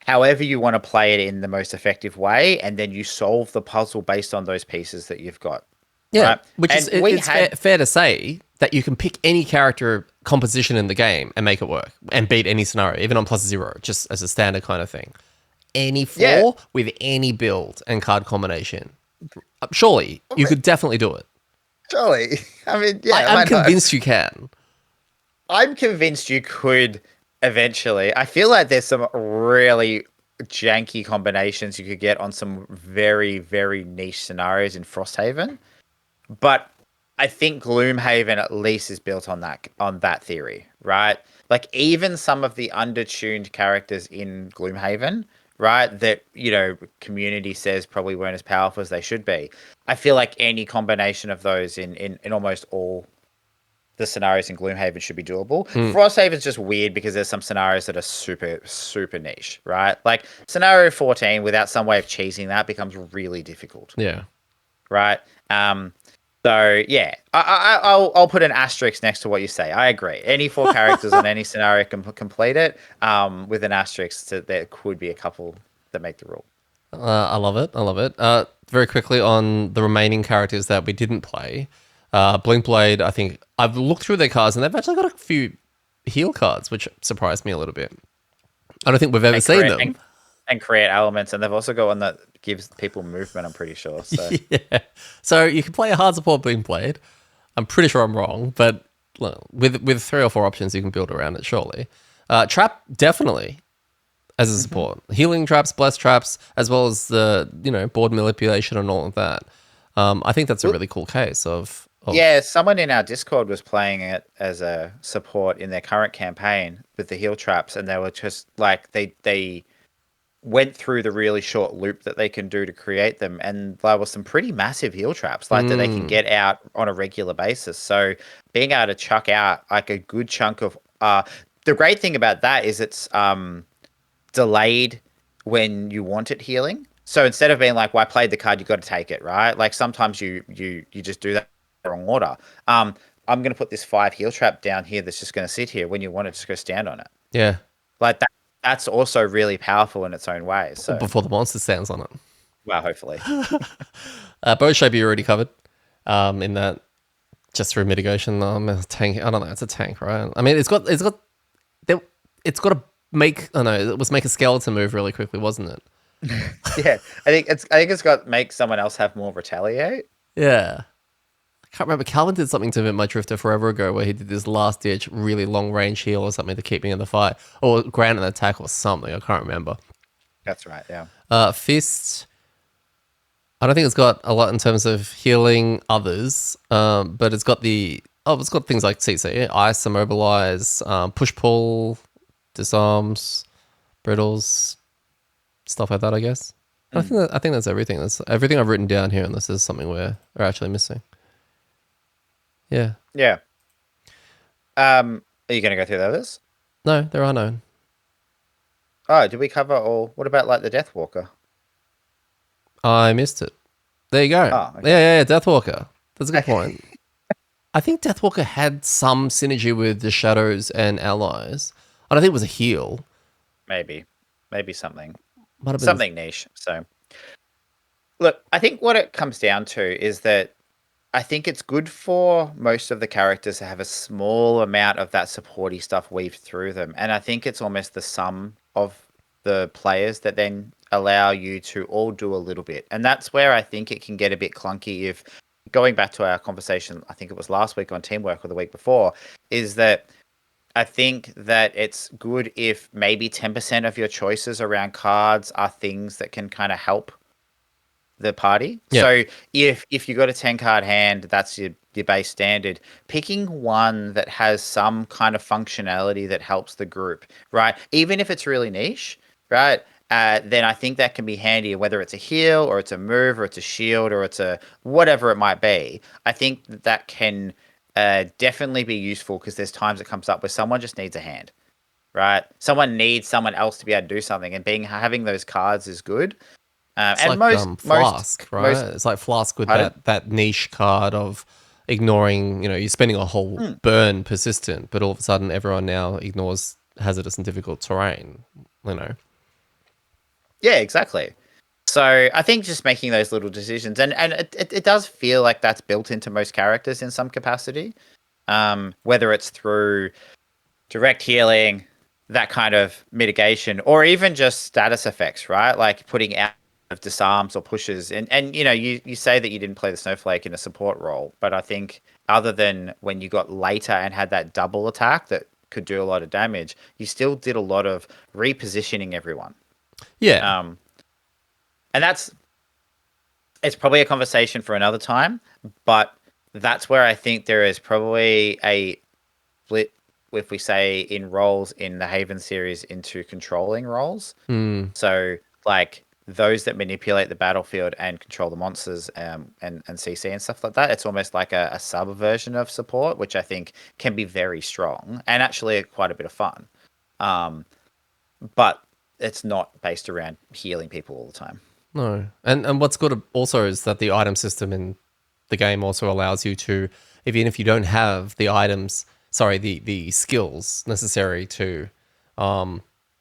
however you want to play it in the most effective way, and then you solve the puzzle based on those pieces that you've got. Yeah, Right? which is And we it's had fair to say that you can pick any character composition in the game and make it work and beat any scenario, even on +0, just as a standard kind of thing. Any yeah, floor with any build and card combination. Surely you could definitely do it. surely. I mean, yeah, I'm why not? convinced you can. I'm convinced you could eventually. I feel like there's some really janky combinations you could get on some very, very niche scenarios in Frosthaven. But I think Gloomhaven at least is built on that theory, right? Like even some of the undertuned characters in Gloomhaven, right, that community says probably weren't as powerful as they should be. I feel like any combination of those in almost all the scenarios in Gloomhaven should be doable. Mm, Frosthaven's just weird because there's some scenarios that are super, super niche, right? Like scenario 14, without some way of cheesing that, becomes really difficult, yeah. right? So yeah, I'll put an asterisk next to what you say. I agree. Any four characters on any scenario can complete it. With an asterisk, so there could be a couple that make the rule. I love it. I love it. Very quickly on the remaining characters that we didn't play. Blink Blade, I think I've looked through their cards and they've actually got a few heal cards, which surprised me a little bit. I don't think we've ever And seen create, them. and create elements, and they've also got one that gives people movement. I'm pretty sure. So Yeah. So you can play a hard support Blink Blade. I'm pretty sure I'm wrong, but well, with 3 or 4 options, you can build around it, surely. Trap, definitely, as a support. Healing traps, bless traps, as well as the, board manipulation and all of that. I think that's a really cool case of yeah, someone in our Discord was playing it as a support in their current campaign with the heal traps, and they were just like they went through the really short loop that they can do to create them, and there was some pretty massive heal traps like that they can get out on a regular basis. So being able to chuck out like a good chunk of the great thing about that is it's delayed when you want it healing. So instead of being like, "Well, I played the card, you got to take it," right? Like sometimes you just do that in the wrong order. I'm going to put this 5 heal trap down here that's just going to sit here. When you want it, just go stand on it. yeah, Like that's also really powerful in its own way. So, before the monster stands on it. well, hopefully. Bow shape you already covered. In that just through mitigation, a tank. I don't know. It's a tank, right? I mean, it's got to make. I know it was make a skeleton move really quickly, wasn't it? Yeah, I think it's got make someone else have more retaliate. Yeah. I can't remember. Calvin did something to my drifter forever ago where he did this last ditch, really long range heal or something to keep me in the fight, or grant an attack or something. I can't remember. That's right. Yeah. Fist. I don't think it's got a lot in terms of healing others, but it's got it's got things like CC, ice, immobilize, push pull, disarms, brittles, stuff like that. I guess. I think that's everything. That's everything I've written down here, unless there's something we're actually missing. Yeah. Yeah. Are you going to go through the others? No, there are none. Oh, did we cover all? What about like the Deathwalker? I missed it. There you go. Oh, okay. Yeah, Deathwalker. That's a good point. I think Deathwalker had some synergy with the Shadows and allies. I don't think it was a heal. Maybe something. Might have been Something niche. So, look, I think what it comes down to is that I think it's good for most of the characters to have a small amount of that supporty stuff weaved through them. And I think it's almost the sum of the players that then allow you to all do a little bit. And that's where I think it can get a bit clunky if going back to our conversation, I think it was last week on teamwork or the week before, is that I think that it's good if maybe 10% of your choices around cards are things that can kind of help the party. Yeah. So if you got a 10 card hand, that's your base standard. Picking one that has some kind of functionality that helps the group, right? Even if it's really niche, right? Then I think that can be handy, whether it's a heal or it's a move or it's a shield or it's a whatever it might be. I think that can definitely be useful because there's times it comes up where someone just needs a hand, right? Someone needs someone else to be able to do something, and having those cards is good. It's And like Flask, right? most It's like Flask with pardon? that niche card of ignoring, you're spending a whole burn persistent, but all of a sudden everyone now ignores hazardous and difficult terrain, you know. Yeah, exactly. So I think just making those little decisions, and it does feel like that's built into most characters in some capacity, whether it's through direct healing, that kind of mitigation, or even just status effects, right? Like putting out of disarms or pushes. And you say that you didn't play the Snowflake in a support role, but I think other than when you got later and had that double attack that could do a lot of damage, you still did a lot of repositioning everyone. Yeah. Um, and it's probably a conversation for another time, but that's where I think there is probably a split, if we say in roles in the Haven series, into controlling roles. Mm. So like those that manipulate the battlefield and control the monsters, and CC and stuff like that. It's almost like a sub version of support, which I think can be very strong and actually quite a bit of fun. But it's not based around healing people all the time. No. And what's good also is that the item system in the game also allows you to, even if you don't have the items, sorry, the skills necessary to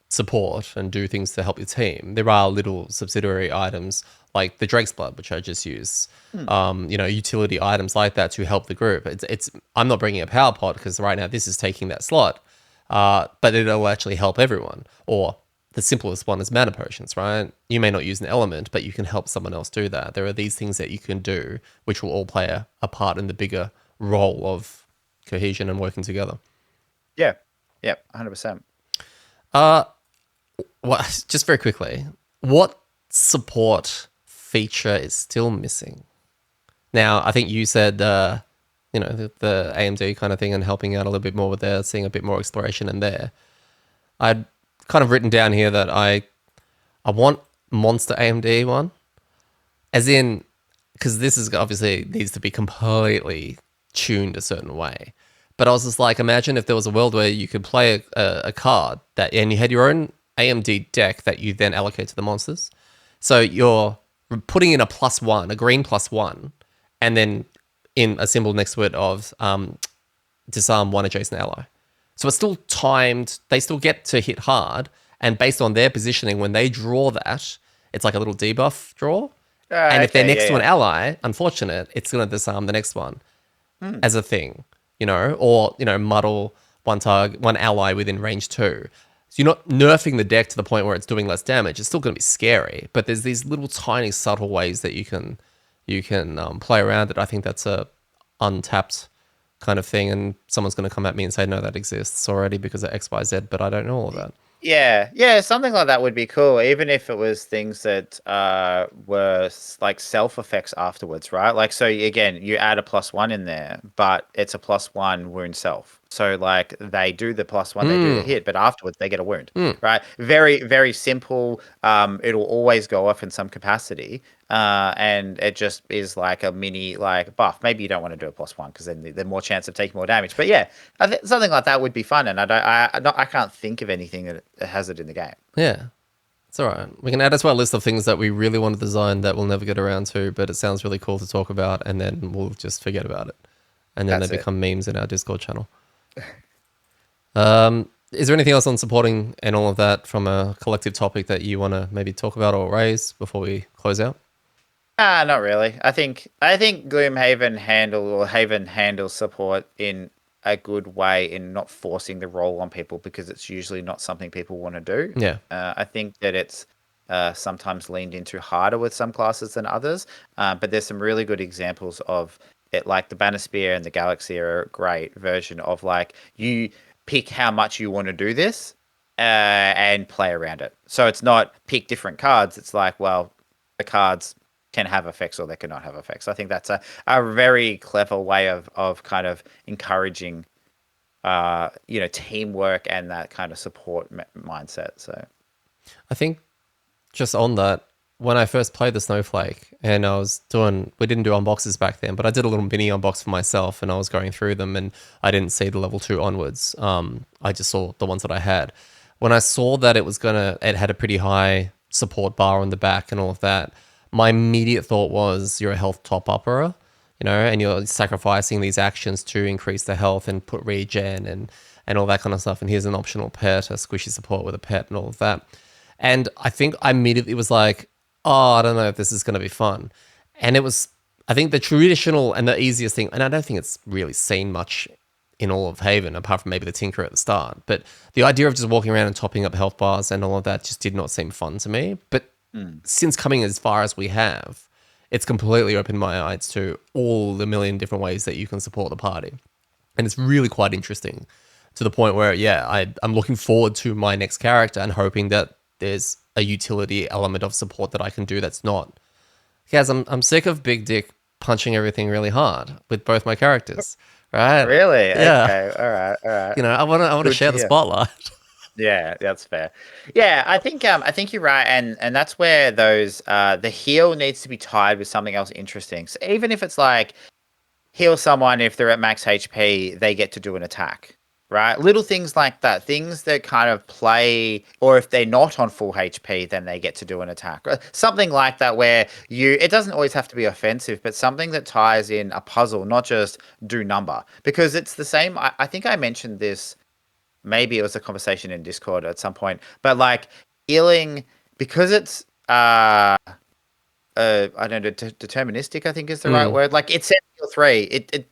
support and do things to help your team, there are little subsidiary items like the Drake's Blood, which I just use, utility items like that to help the group. It's I'm not bringing a power pod because right now this is taking that slot, but it'll actually help everyone. Or the simplest one is mana potions, right? You may not use an element, but you can help someone else do that. There are these things that you can do, which will all play a part in the bigger role of cohesion and working together. Yeah. Yep. 100%. Just very quickly, what support feature is still missing? Now, I think you said, the AMD kind of thing and helping out a little bit more with there, seeing a bit more exploration in there. I'd kind of written down here that I want monster AMD one, as in, because this is obviously needs to be completely tuned a certain way. But I was just like, imagine if there was a world where you could play a card that, and you had your own AMD deck that you then allocate to the monsters. So you're putting in a +1, a green +1, and then in a symbol next to it of disarm one adjacent ally. So it's still timed. They still get to hit hard. And based on their positioning, when they draw that, it's like a little debuff draw. And if they're next to an ally, unfortunate, it's going to disarm the next one as a thing, or, muddle one ally within range 2. So you're not nerfing the deck to the point where it's doing less damage. It's still going to be scary, but there's these little tiny subtle ways that you can play around it. I think that's a untapped kind of thing, and someone's going to come at me and say, no, that exists already because of XYZ, but I don't know all of that. Yeah, something like that would be cool, even if it was things that were like self effects afterwards, right? Like, so again, you add a +1 in there, but it's a +1 wound self. So like they do the +1, they do the hit, but afterwards they get a wound, right? Very, very simple. It'll always go off in some capacity. And it just is like a mini like buff. Maybe you don't want to do a +1 because then there's more chance of taking more damage. But yeah, something like that would be fun. And I can't think of anything that has it in the game. Yeah, it's all right. We can add it to our list of things that we really want to design that we'll never get around to, but it sounds really cool to talk about, and then we'll just forget about it. And then they become memes in our Discord channel. Is there anything else on supporting and all of that from a collective topic that you want to maybe talk about or raise before we close out? Not really. I think Gloomhaven Haven handles support in a good way in not forcing the role on people because it's usually not something people want to do. Yeah. I think that it's sometimes leaned into harder with some classes than others. But there's some really good examples of it, like the Banosphere and the Galaxy are a great version of like you pick how much you want to do this and play around it. So it's not pick different cards. It's like, well, the cards can have effects or they cannot have effects. I think that's a very clever way of kind of encouraging, teamwork and that kind of support mindset. So I think just on that, when I first played the Snowflake and we didn't do unboxes back then, but I did a little mini unbox for myself and I was going through them and I didn't see the level 2 onwards. I just saw the ones that I had. When I saw that it had a pretty high support bar on the back and all of that, my immediate thought was you're a health top-upper, and you're sacrificing these actions to increase the health and put regen and all that kind of stuff. And here's an optional pet, a squishy support with a pet and all of that. And I think I immediately was like, oh, I don't know if this is going to be fun. And it was, I think, the traditional and the easiest thing, and I don't think it's really seen much in all of Haven, apart from maybe the Tinker at the start. But the idea of just walking around and topping up health bars and all of that just did not seem fun to me. But since coming as far as we have, it's completely opened my eyes to all the million different ways that you can support the party. And it's really quite interesting to the point where, I'm looking forward to my next character and hoping that there's a utility element of support that I can do that's not. Guys, I'm sick of Big Dick punching everything really hard with both my characters, right? really, Yeah. okay, all right. I want to share the spotlight. Yeah, that's fair. Yeah, I think you're right, and that's where those the heal needs to be tied with something else interesting. So even if it's like heal someone if they're at max HP, they get to do an attack. Right? Little things like that, things that kind of play, or if they're not on full HP, then they get to do an attack. Something like that where it doesn't always have to be offensive, but something that ties in a puzzle, not just do number. Because it's the same, I think I mentioned this, maybe it was a conversation in Discord at some point, but like healing, because it's, I don't know, deterministic, I think is the right word. Like it says heal 3,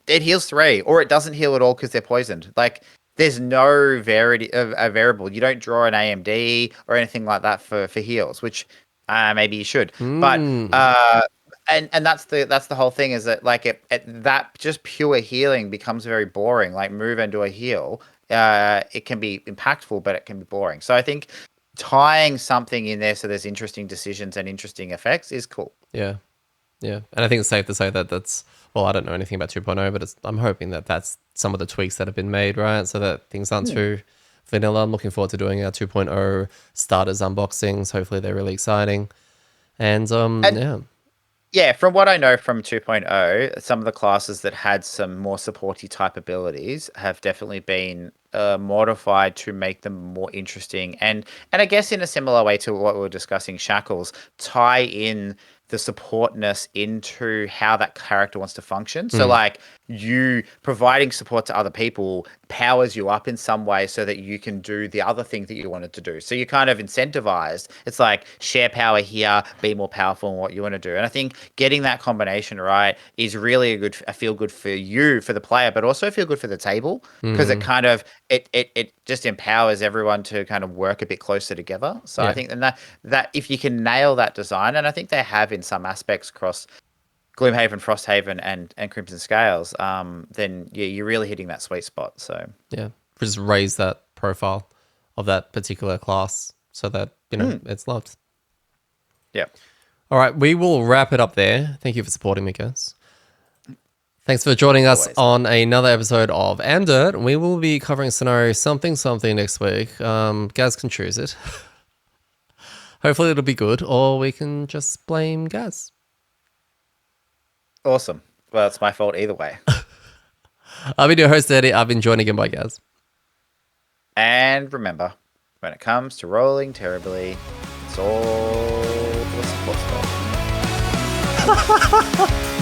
it heals 3, or it doesn't heal at all because they're poisoned. Like, there's no variable. You don't draw an AMD or anything like that for heals, which maybe you should. But and that's the whole thing, is that like that just pure healing becomes very boring. Like move and do a heal, it can be impactful, but it can be boring. So I think tying something in there so there's interesting decisions and interesting effects is cool. Yeah. And I think it's safe to say that that's, well, I don't know anything about 2.0, but I'm hoping that that's some of the tweaks that have been made, right? So that things aren't too vanilla. I'm looking forward to doing our 2.0 starters unboxings. Hopefully they're really exciting. And yeah. Yeah, from what I know from 2.0, some of the classes that had some more supporty type abilities have definitely been modified to make them more interesting. And I guess in a similar way to what we were discussing, Shackles, tie in the supportness into how that character wants to function. So like you providing support to other people powers you up in some way so that you can do the other thing that you wanted to do. So you're kind of incentivized. It's like share power here, be more powerful in what you want to do. And I think getting that combination right is really a feel good for you, for the player, but also feel good for the table, because it kind of it just empowers everyone to kind of work a bit closer together. So I think that if you can nail that design, and I think they have in some aspects across Gloomhaven, Frosthaven, and Crimson Scales, then you're really hitting that sweet spot. So yeah, just raise that profile of that particular class so that it's loved. Yeah. All right, we will wrap it up there. Thank you for supporting me, guys. Thanks for joining us on another episode of amDirt. We will be covering scenario something next week. Gaz can choose it. Hopefully it'll be good, or we can just blame Gaz. Awesome. Well, it's my fault either way. I've been your host, Eddie. I've been joined again by Gaz. And remember, when it comes to rolling terribly, it's all the sports fault.